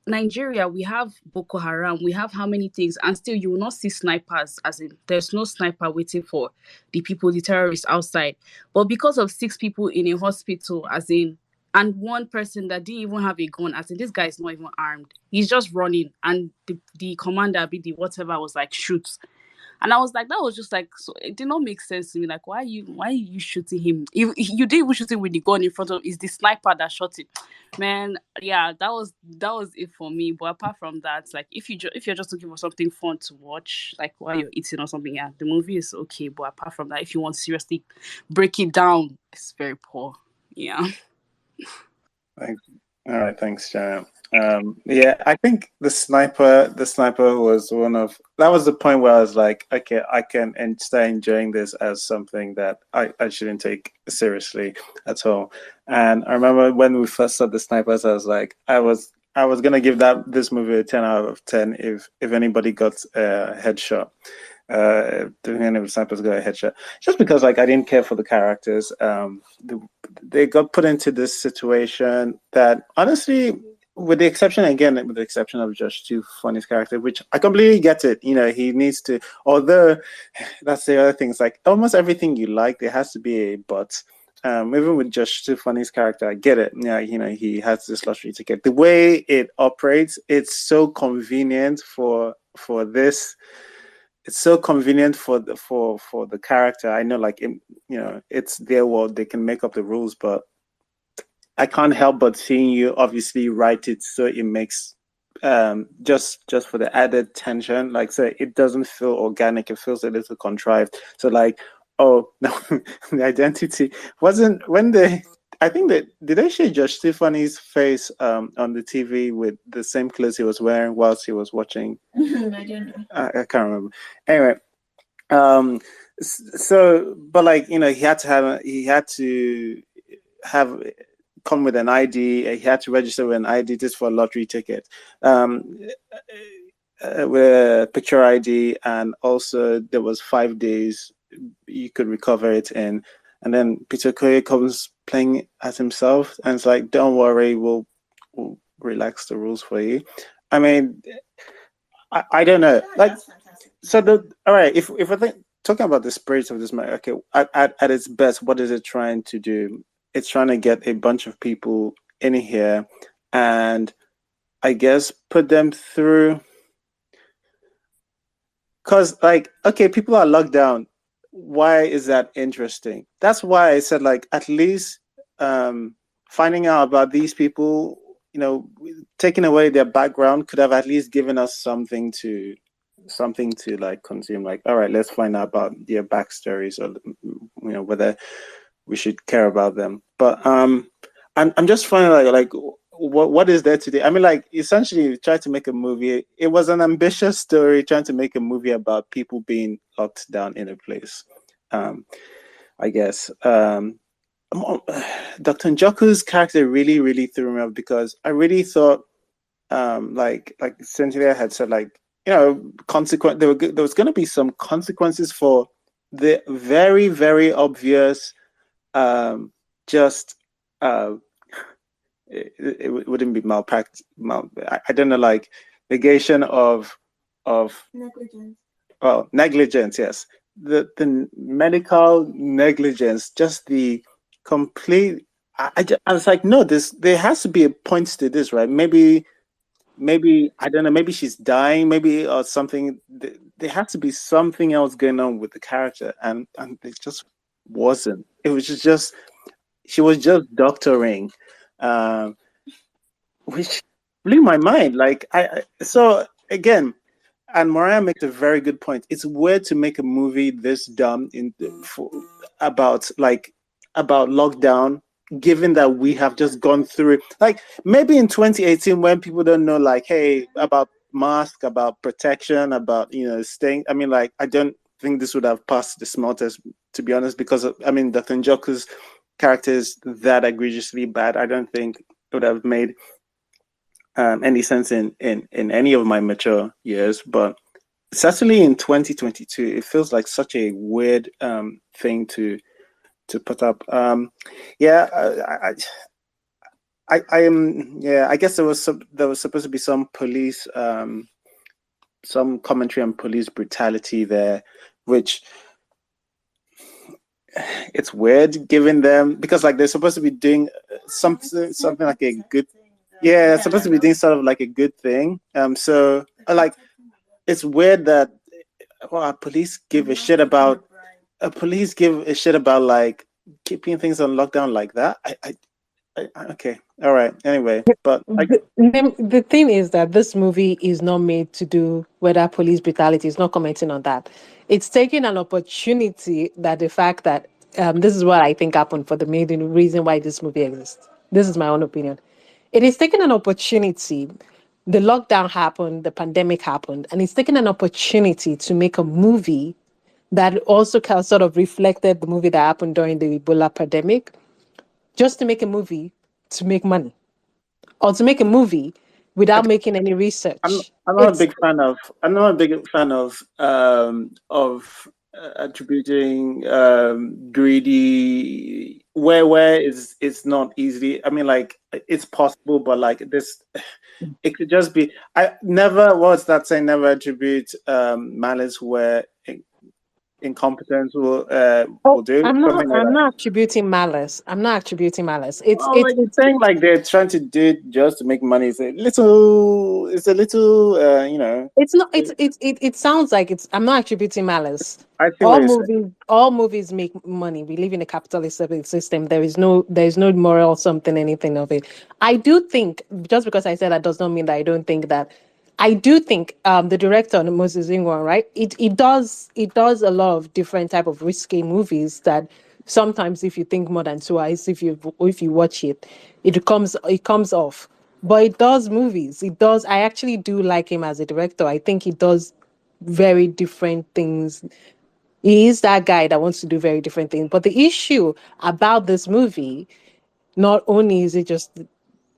Nigeria, we have Boko Haram, we have how many things, and still you will not see snipers, as in there's no sniper waiting for the people, the terrorists outside. But because of 6 people in a hospital, as in, and one person that didn't even have a gun, as in this guy is not even armed, he's just running, and the commander, be the whatever, was like, shoot. And I was like, that was just like, so it did not make sense to me. Like, why are you shooting him? You didn't even shoot him with the gun in front of, it's the sniper that shot him. Man, yeah, that was it for me. But apart from that, like, if you're just looking for something fun to watch, like while you're eating or something, yeah, the movie is okay. But apart from that, if you want to seriously break it down, it's very poor. Yeah. All right, thanks, Jenna. Yeah, I think the sniper was that was the point where I was like, okay, I can start enjoying this as something that I shouldn't take seriously at all. And I remember when we first saw the snipers, I was like, I was gonna give this movie a 10 out of 10 if anybody got a headshot. The snipers got a headshot just because like I didn't care for the characters. They got put into this situation that honestly, with the exception of Josh Too Funny's character, which I completely get it. You know, he needs to. Although that's the other thing. It's like almost everything you like, there has to be a but. Even with Josh Too Funny's character, I get it. Yeah, you know, he has this lottery ticket. The way it operates, it's so convenient for this. It's so convenient for the character. I know, like, you know, it's their world. They can make up the rules, but I can't help but seeing you obviously write it so it makes just for the added tension, like, so it doesn't feel organic. It feels a little contrived. So like, oh no, the identity wasn't when they. I think that did they show Josh Tiffany's face on the TV with the same clothes he was wearing whilst he was watching? I don't know. I can't remember. Anyway, so but like, you know, he had to have come with an ID. He had to register with an ID just for a lottery ticket, with a picture ID, and also there was 5 days you could recover it in. And then Peter Koye comes playing as himself, and it's like, don't worry, we'll relax the rules for you. I mean, I don't know. Like, so all right, if I think talking about the spirit of this movie, okay, at its best, what is it trying to do? It's trying to get a bunch of people in here and I guess put them through. Because, like, okay, people are locked down. Why is that interesting? That's why I said, like, at least finding out about these people, you know, taking away their background could have at least given us something to like consume. Like, all right, let's find out about their backstories, or, you know, whether we should care about them. But I'm just finding like what is there today? I mean, like, essentially tried to make a movie. It was an ambitious story trying to make a movie about people being locked down in a place. I guess Dr. Njoku's character really, really threw me off because I really thought, like Cynthia had said, like, you know, there was going to be some consequences for the very, very obvious, just it wouldn't be malpractice. I don't know, like negation of Negligence. well, negligence. Yes, the medical negligence, just the complete. I was like, no, there has to be a point to this, right? Maybe I don't know. Maybe she's dying. Maybe or something. there had to be something else going on with the character, and it just wasn't. It was just she was just doctoring, which blew my mind. Like so again, and Mariah makes a very good point. It's weird to make a movie this dumb about lockdown, given that we have just gone through it. Like maybe in 2018, when people don't know, like, hey, about mask, about protection, about staying. I mean, like, I don't think this would have passed the smell test, to be honest, because Dr. Njoku's character is that egregiously bad. I don't think it would have made any sense in any of my mature years, but certainly in 2022, it feels like such a weird thing to put up. I guess there was supposed to be some police, some commentary on police brutality there, which it's weird given them, because like they're supposed to be doing something like a good. Yeah, they're supposed to be doing sort of like a good thing. So like, it's weird that police give a shit about like keeping things on lockdown like that. Okay, all right. Anyway, but the thing is that this movie is not made to do whether police brutality. Is not commenting on that. It's taking an opportunity that the fact that this is what I think happened for the main reason why this movie exists. This is my own opinion. It is taking an opportunity. The lockdown happened, the pandemic happened, and it's taking an opportunity to make a movie that also kind of sort of reflected the movie that happened during the Ebola pandemic, just to make a movie to make money, or to make a movie without making any research. I'm not a big fan of attributing greedy where it's not easy. I mean, like, it's possible, but like this, it could just be. I never. What's that saying? Never attribute malice where incompetence will do. I'm Something like that. not attributing malice. I'm not attributing malice. It's Like, it's saying like they're trying to do it just to make money. It's a little. It's not. It sounds like it's. I'm not attributing malice. I see what you're saying. All movies make money. We live in a capitalist system. There is no moral something, anything of it. I do think, just because I said that does not mean that I don't think that. I do think the director, Moses Ingwan, right? It does a lot of different type of risky movies that sometimes, if you think more than twice, if you watch it, it comes off. But it does movies. It does. I actually do like him as a director. I think he does very different things. He is that guy that wants to do very different things. But the issue about this movie, not only is it just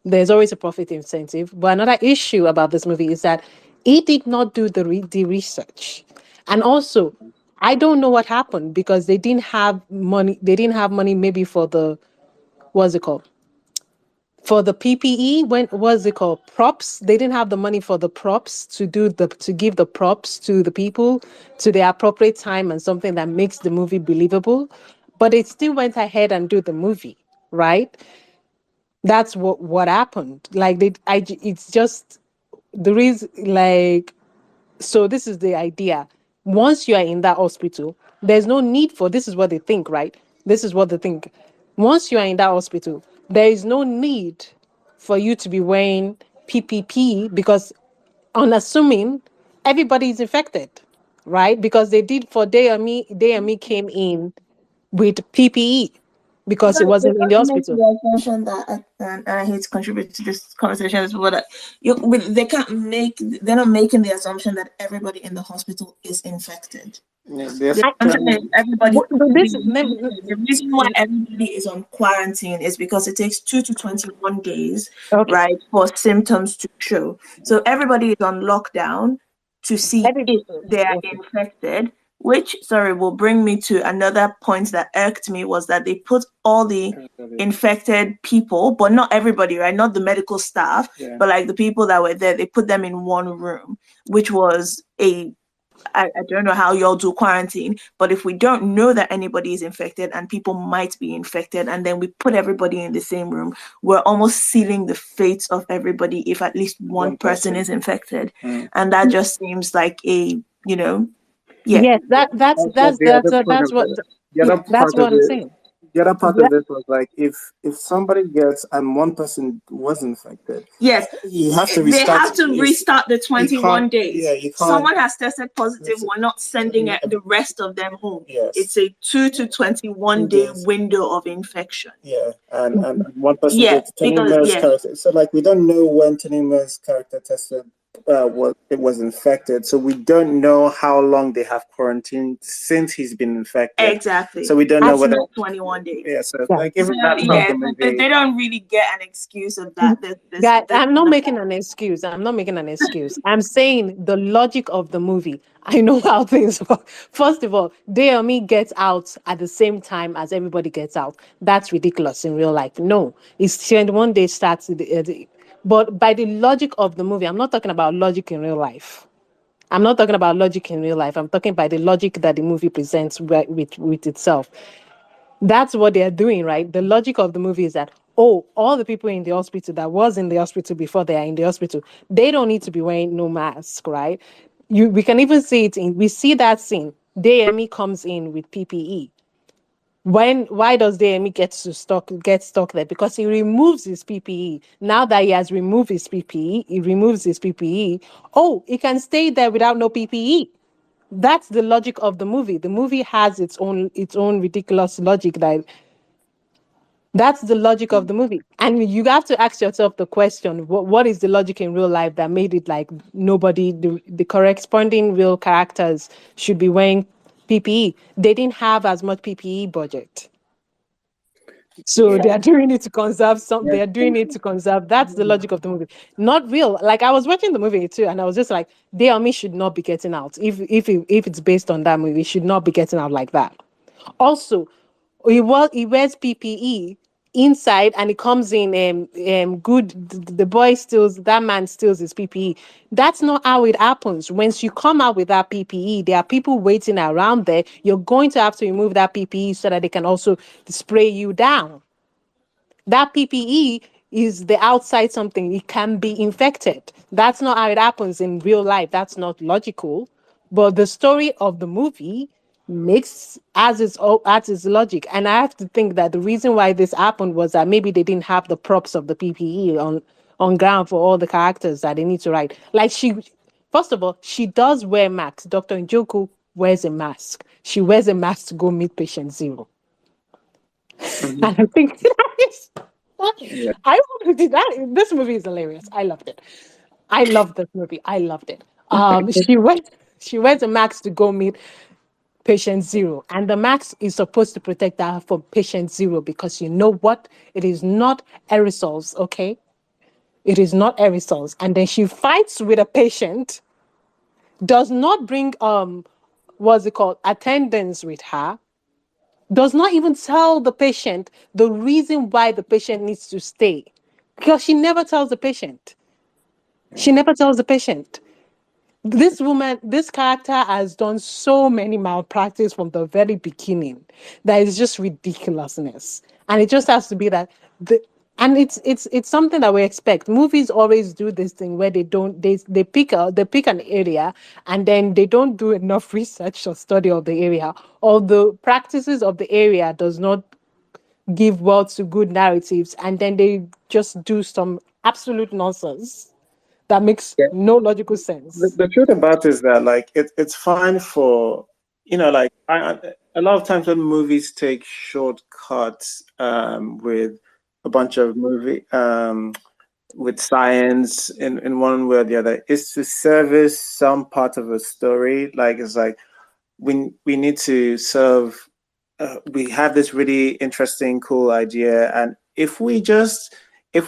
there's always a profit incentive, but another issue about this movie is that he did not do the research. And also, I don't know what happened, because they didn't have money. They didn't have money maybe for the, what's it called? For the PPE, when was it called? Props. They didn't have the money for the props to give the props to the people to the appropriate time and something that makes the movie believable. But they still went ahead and do the movie, right? That's what happened. Like it's just the reason. Like, so this is the idea. Once you are in that hospital, there's no need for, this is what they think, right? This is what they think. Once you are in that hospital, there is no need for you to be wearing PPP, because unassuming everybody is infected, right? Because they did for Day came in with PPE because it wasn't in the hospital. The assumption that, and I hate to contribute to this conversation, but they're not making the assumption that everybody in the hospital is infected. Everybody. The reason why everybody is on quarantine is because it takes 2 to 21 days, right, for symptoms to show. So everybody is on lockdown to see if they are infected. Which, will bring me to another point that irked me, was that they put all the infected people, but not everybody, right? Not the medical staff, but like the people that were there, they put them in one room, which was I don't know how y'all do quarantine, but if we don't know that anybody is infected and people might be infected, and then we put everybody in the same room, we're almost sealing the fates of everybody if at least one person is infected. And that just seems like a you know. Yeah. Yes, But the other point of the other that's part what of I'm it, saying. the other part That, of it was like if somebody gets and one person was infected, Yes, you have to they restart. have to restart the You can't. 21 days. Yeah, you can't. Someone has tested positive, we're not sending the rest of them home. Yes. It's a 2 to 21 day window of infection. Yeah, and one person Yeah, gets Tony because Mer's character. So like we don't know when Tony Mer's character tested was infected. So we don't know how long they have quarantined since he's been infected. Exactly. So we don't know whether 21 days. Yeah, so yeah. like even that part of the movie. They don't really get an excuse of that. Guys, I'm not making an excuse. I'm saying the logic of the movie. I know how things work. First of all, Deomi gets out at the same time as everybody gets out. That's ridiculous in real life. No, it's 21 days starts. But by the logic of the movie, I'm not talking about logic in real life. I'm talking by the logic that the movie presents with itself. That's what they're doing, right? The logic of the movie is that, oh, all the people in the hospital that was in the hospital before they are in the hospital, they don't need to be wearing no mask, right? We can even see we see that scene. DME comes in with PPE. Why does DME get stuck there? Because he removes his PPE. Now that he has removed his PPE, he removes his PPE. Oh, he can stay there without no PPE. That's the logic of the movie. The movie has its own ridiculous logic that's the logic of the movie. And you have to ask yourself the question, what is the logic in real life that made it like the corresponding real characters should be wearing PPE? They didn't have as much PPE budget. So they are doing it to conserve they are doing it to conserve. That's the logic of the movie. Not real. Like I was watching the movie too, and I was just like, they on me should not be getting out. If it's based on that movie, it should not be getting out like that. Also, he wears PPE inside and he comes in good. The boy steals, that man steals his PPE. That's not how it happens. Once you come out with that PPE, there are people waiting around there. You're going to have to remove that PPE so that they can also spray you down. That PPE is the outside something. It can be infected. That's not how it happens in real life. That's not logical. But the story of the movie makes as its logic. And I have to think that the reason why this happened was that maybe they didn't have the props of the PPE on ground for all the characters that they need to write. Like first of all, she does wear masks. Dr. Njoku wears a mask. She wears a mask to go meet patient zero. And I think this movie is hilarious. I loved it. I love this movie. I loved it. She wears a mask to go meet patient zero, and the mask is supposed to protect her from patient zero because you know what? It is not aerosols, okay? It is not aerosols. And then she fights with a patient, does not bring what's it called, attendance with her, does not even tell the patient the reason why the patient needs to stay. Because she never tells the patient. She never tells the patient. This woman, this character has done so many malpractice from the very beginning that it's just ridiculousness. And it just has to be that and it's something that we expect. Movies always do this thing where they pick an area and then they don't do enough research or study of the area, or the practices of the area does not give words to good narratives, and then they just do some absolute nonsense that makes no logical sense. The truth about it is that like it's fine for like a lot of times when movies take shortcuts with a bunch of movie with science in one way or the other, is to service some part of a story. Like it's like we need to serve. We have this really interesting, cool idea, and if we just tip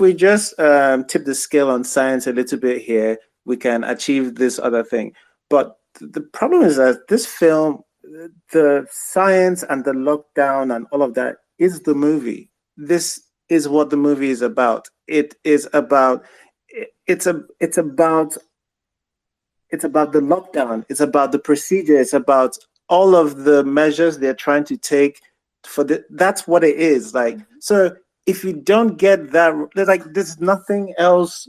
the scale on science a little bit here, we can achieve this other thing. But the problem is that this film, the science and the lockdown and all of that is the movie. This is what the movie is about. It's about the lockdown. It's about the procedure. It's about all of the measures they're trying to take that's what it is. Like, so if you don't get that, like, there's nothing else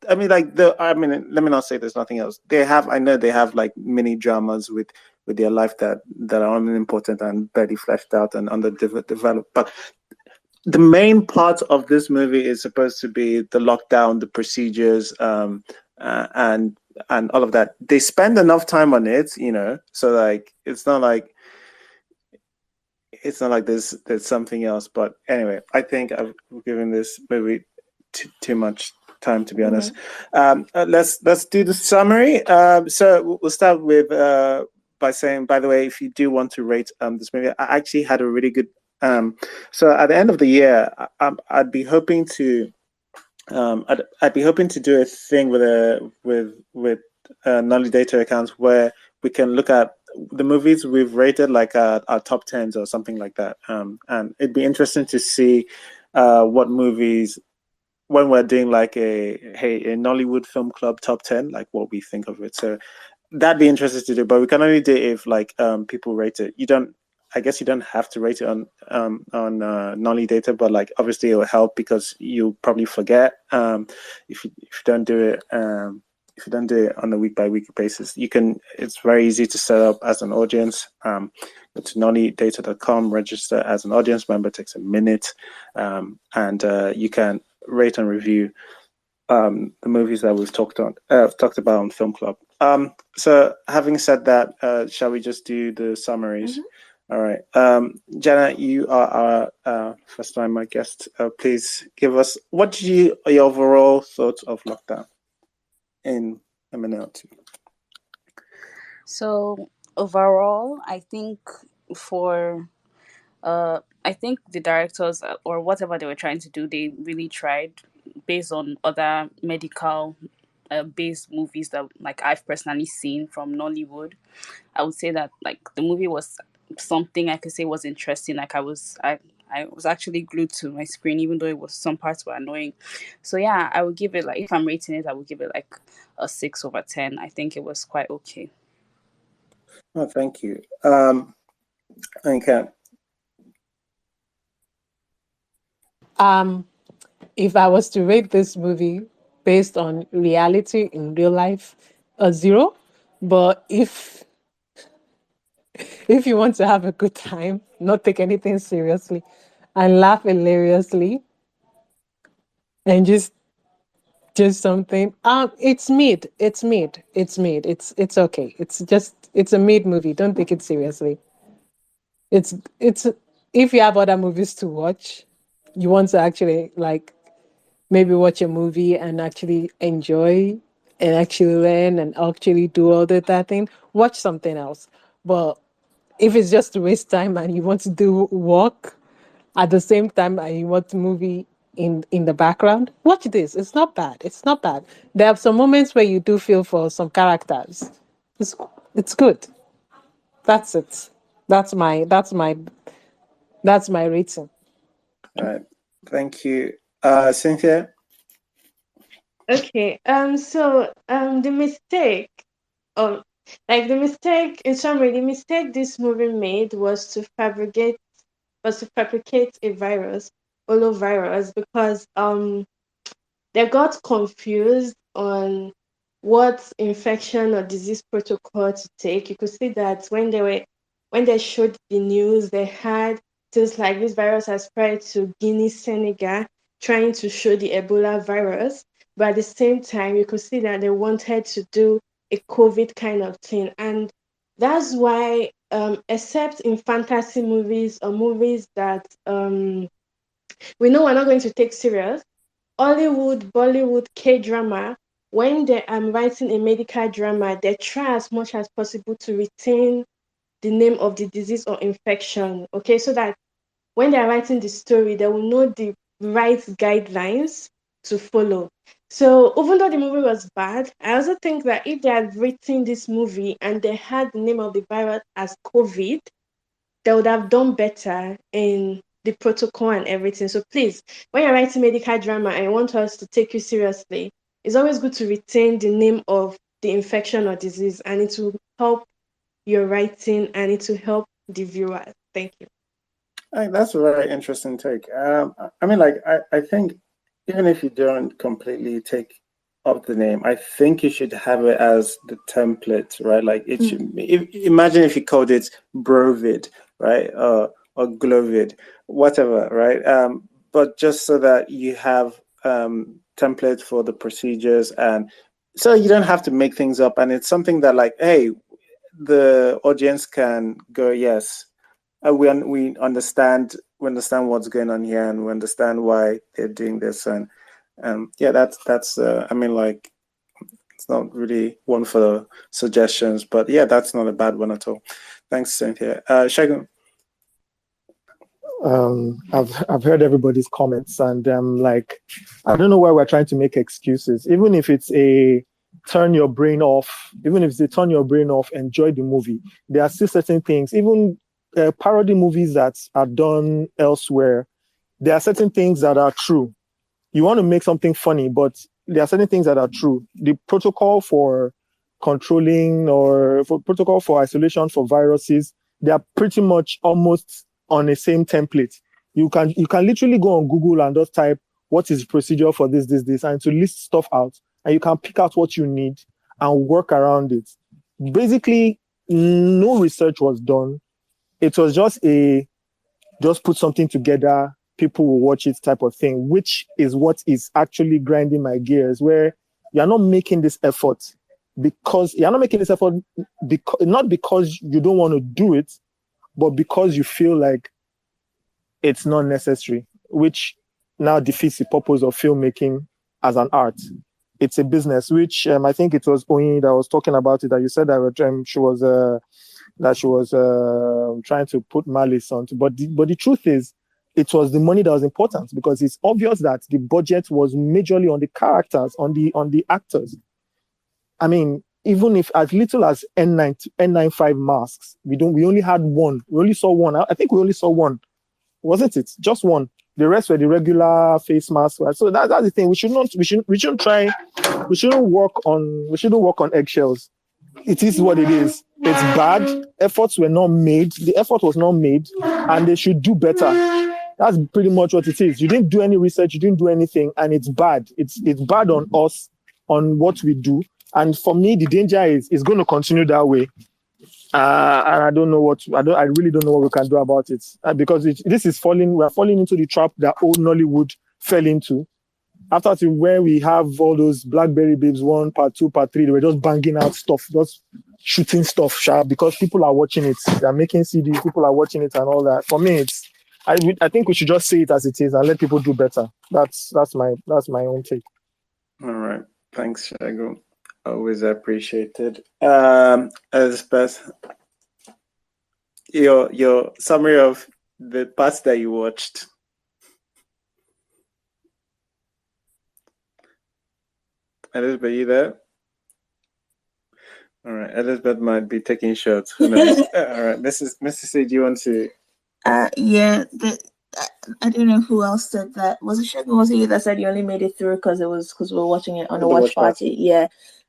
I mean, like let me not say there's nothing else. I know they have like mini dramas with their life that are unimportant and barely fleshed out and underdeveloped. But the main part of this movie is supposed to be the lockdown, the procedures, and all of that. They spend enough time on it, so like it's not like there's something else. But anyway, I think I've given this movie too much time, to be honest. Let's do the summary. So we'll start with by saying, by the way, if you do want to rate this movie, I actually had a really good. So at the end of the year, I'd be hoping to. I'd be hoping to do a thing with Nolly data accounts where we can look at the movies we've rated, like our top tens or something like that. And it'd be interesting to see what movies, when we're doing like a Nollywood Film Club top 10, like what we think of it. So that'd be interesting to do, but we can only do it if like people rate it. I guess you don't have to rate it on Nolly data, but like obviously it will help because you'll probably forget if you don't do it. If you don't do it on a week by week basis, it's very easy to set up as an audience. Go to nollydata.com, register as an audience member. It takes a minute, and you can rate and review the movies that we've talked about on Film Club. So having said that, shall we just do the summaries? All right. Jenna, you are our first time my guest. Please give us your overall thoughts of lockdown in a minute or two. So overall, I think for I think the directors or whatever they were trying to do, they really tried based on other medical based movies that like I've personally seen from Nollywood. I would say that like the movie was something I could say was interesting. Like I was actually glued to my screen, even though it was some parts were annoying. So yeah, I would give it like, if I'm rating it, I would give it like a 6/10. I think it was quite okay. Oh, thank you. Okay. If I was to rate this movie based on reality in real life, a 0. But if you want to have a good time, not take anything seriously, and laugh hilariously, and just something, it's mid. It's mid. It's mid. It's okay. It's a mid movie. Don't take it seriously. It's if you have other movies to watch, you want to actually like maybe watch a movie and actually enjoy and actually learn and actually do all that thing, watch something else. But if it's just to waste time and you want to do work at the same time and you want a movie in the background, watch this. It's not bad. It's not bad. There are some moments where you do feel for some characters. It's good. That's it. That's my rating. All right. Thank you. Cynthia? Okay. So the mistake of in summary, the mistake this movie made was to fabricate a virus, Ebola virus, because they got confused on what infection or disease protocol to take. You could see that when they showed the news, they had things like this virus has spread to Guinea, Senegal, trying to show the Ebola virus. But at the same time, you could see that they wanted to do a COVID kind of thing. And that's why, except in fantasy movies or movies that we know we're not going to take serious, Hollywood, Bollywood, K-drama, when they are writing a medical drama, they try as much as possible to retain the name of the disease or infection, okay, so that when they are writing the story, they will know the right guidelines to follow. So even though the movie was bad, I also think that if they had written this movie and they had the name of the virus as COVID, they would have done better in the protocol and everything. So please, when you're writing medical drama and you want us to take you seriously, it's always good to retain the name of the infection or disease, and it will help your writing and it will help the viewers. Thank you. I think that's a very interesting take. I mean, like, I think even if you don't completely take of the name. I think you should have it as the template, right? Like it should. Imagine if you called it Brovid, right? Or Glovid, whatever, right? But just so that you have templates for the procedures, and so you don't have to make things up, and it's something that, like, hey, the audience can go, yes, we understand what's going on here, and we understand why they're doing this, and yeah, that's I mean, like, it's not really one for the suggestions, but yeah, that's not a bad one at all. Thanks, Cynthia. Shagun. I've heard everybody's comments, and like, I don't know why we're trying to make excuses. Even if it's a turn your brain off, enjoy the movie. There are still certain things, even parody movies that are done elsewhere. There are certain things that are true. You want to make something funny, but there are certain things that are true. The protocol for controlling or for protocol for isolation for viruses, they are pretty much almost on the same template. You can literally go on Google and just type what is the procedure for this, and to list stuff out, and you can pick out what you need and work around it. Basically, no research was done. It was just put something together, people will watch it type of thing, which is what is actually grinding my gears, where you're not making this effort not because you don't want to do it, but because you feel like it's not necessary, which now defeats the purpose of filmmaking as an art. It's a business, which I think it was Oyin that was talking about it, that you said that she was trying to put malice on. But the truth is, it was the money that was important, because it's obvious that the budget was majorly on the characters, on the actors. I mean, even if as little as N95 masks, we only had one. We only saw one. I think we only saw one, wasn't it? Just one. The rest were the regular face masks. So that's the thing. We shouldn't work on eggshells. It is what it is. It's bad. Efforts were not made. The effort was not made, and they should do better. That's pretty much what it is. You didn't do any research. You didn't do anything, and it's bad. It's bad on us, on what we do. And for me, the danger is it's going to continue that way. And I really don't know what we can do about it, because we're falling into the trap that old Nollywood fell into. After where we have all those Blackberry Babes 1, part 2, part 3, they were just banging out stuff, just shooting stuff sharp, because people are watching it. They're making CDs, people are watching it and all that. For me, I think we should just say it as it is and let people do better. That's my own take. All right. Thanks, Shagun. Always appreciated. Elizabeth, your summary of the parts that you watched. Elizabeth, you there? All right. Elizabeth might be taking shots. Who knows? All right. Mrs. C, do you want to? Yeah. I don't know who else said that. Was it Shagun? Was it you that said you only made it through because we were watching it on a watch party? Yeah.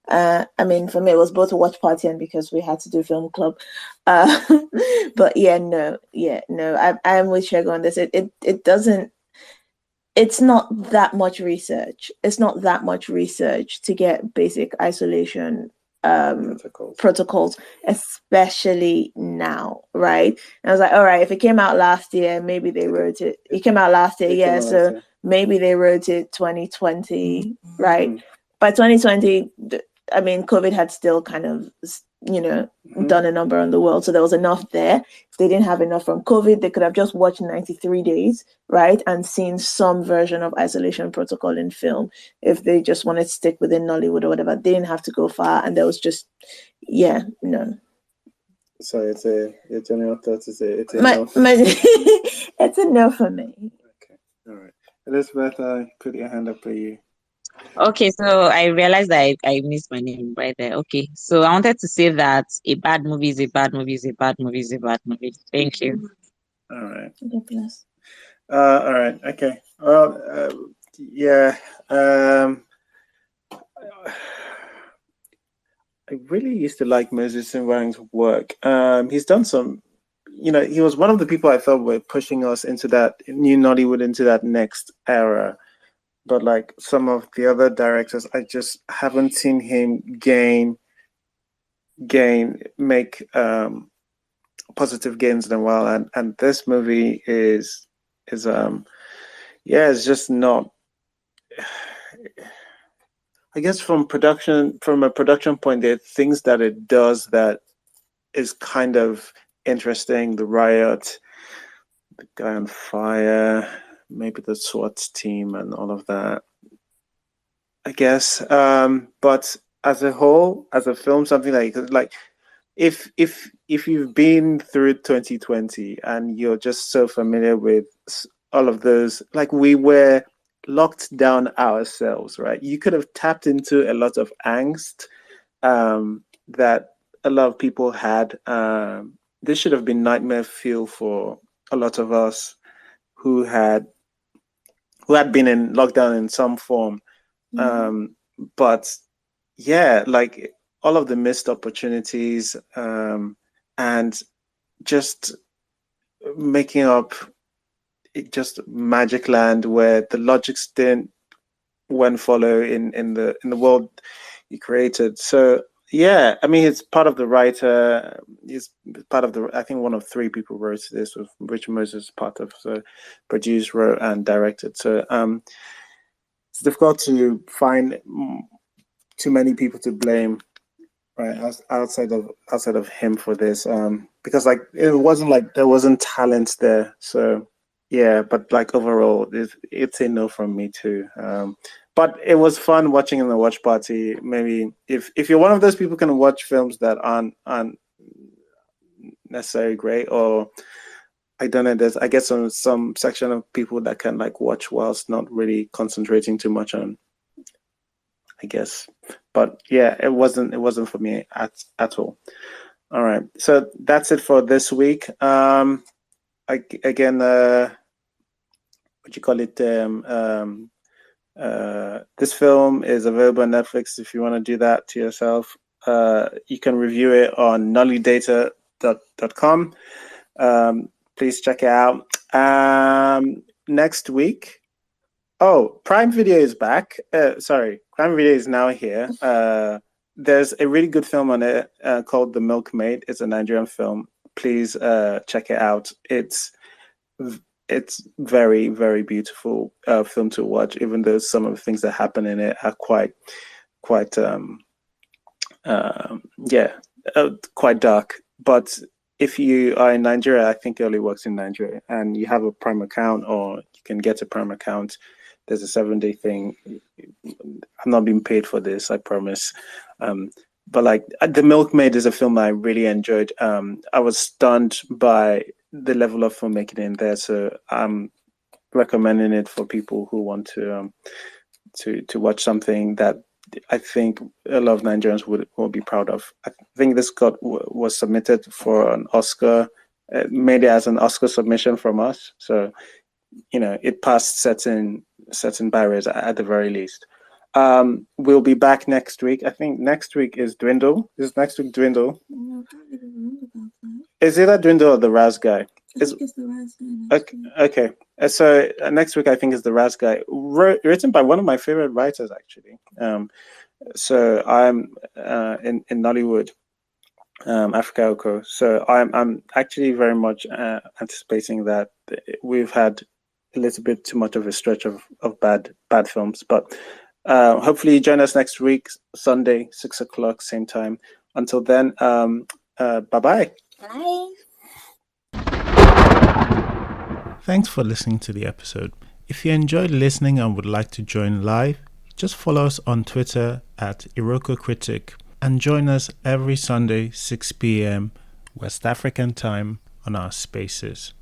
I mean, for me, it was both a watch party and because we had to do film club. But yeah, no. I'm with Shagun on this. It doesn't. It's not that much research. It's not that much research to get basic isolation protocols, especially now, right? And I was like, all right, if it came out last year, maybe they wrote it. It came out last year, yeah. So maybe they wrote it 2020, right? By 2020, I mean, COVID had still kind of, done a number on the world. So there was enough there. If they didn't have enough from COVID, they could have just watched 93 days, right? And seen some version of isolation protocol in film. If they just wanted to stick within Nollywood or whatever, they didn't have to go far. And there was just, no. So it's a no thoughts. It's a it's a no for me. Okay. All right. Elizabeth, put your hand up for you. Okay, so I realized that I missed my name right there. Okay, so I wanted to say that a bad movie is a bad movie is a bad movie is a bad movie. Thank you. All right. Ridiculous. All right. Okay. Well, yeah. I really used to like Moses Simwang's work. He's done some, he was one of the people I thought were pushing us into that new Nollywood, into that next era. but like some of the other directors, I just haven't seen him make positive gains in a while, and this movie is yeah, it's just not. I guess from a production point, there are things that it does that is kind of interesting. The riot, the guy on fire, maybe the SWAT team, and all of that. I guess, but as a whole, as a film, something like if you've been through 2020 and you're just so familiar with all of those, like we were locked down ourselves, right? You could have tapped into a lot of angst that a lot of people had. This should have been nightmare fuel for a lot of us who had been in lockdown in some form. But yeah, like all of the missed opportunities and just making up just magic land where the logics didn't when follow in the world he created. So yeah, I mean, he's part of the writer. He's part of the. I think one of three people wrote this, with Richard Moses part of. So produced, wrote, and directed. So it's difficult to find too many people to blame, right? Outside of him for this, because like it wasn't like there wasn't talent there. So yeah, but like overall, it's a no from me too. But it was fun watching in the watch party. Maybe if you're one of those people who can watch films that aren't necessarily great, or I don't know, there's I guess some section of people that can like watch whilst not really concentrating too much on, I guess. But yeah, it wasn't for me at all. All right, so that's it for this week. Again, what you call it? This film is available on Netflix if you want to do that to yourself. You can review it on nollydata.com. Please check it out. Next week, Prime Video is back. Sorry, Prime Video is now here. There's a really good film on it called The Milkmaid. It's a Nigerian film. Please check it out. It's very, very beautiful film to watch, even though some of the things that happen in it are quite dark. But if you are in Nigeria, I think it only works in Nigeria, and you have a Prime account, or you can get a Prime account. There's a 7-day thing. I'm not being paid for this, I promise. But like The Milkmaid is a film I really enjoyed. I was stunned by the level of filmmaking in there, so I'm recommending it for people who want to watch something that I think a lot of Nigerians will be proud of. I think this was submitted for an Oscar, made it as an Oscar submission from us. So, it passed certain barriers at the very least. We'll be back next week. I think next week is Dwindle. Is next week Dwindle? No, I can't even remember about that. Is it that Dwindle or the Raz guy? I think it's the Raz guy. Okay. So next week I think is the Raz guy, written by one of my favorite writers actually. So I'm in Nollywood, Africa Oko. So I'm actually very much anticipating that. We've had a little bit too much of a stretch of bad films, but hopefully join us next week, Sunday, 6:00, same time. Until then, bye-bye. Bye. Thanks for listening to the episode. If you enjoyed listening and would like to join live, just follow us on Twitter at IrokoCritic and join us every Sunday, 6 p.m. West African time on our spaces.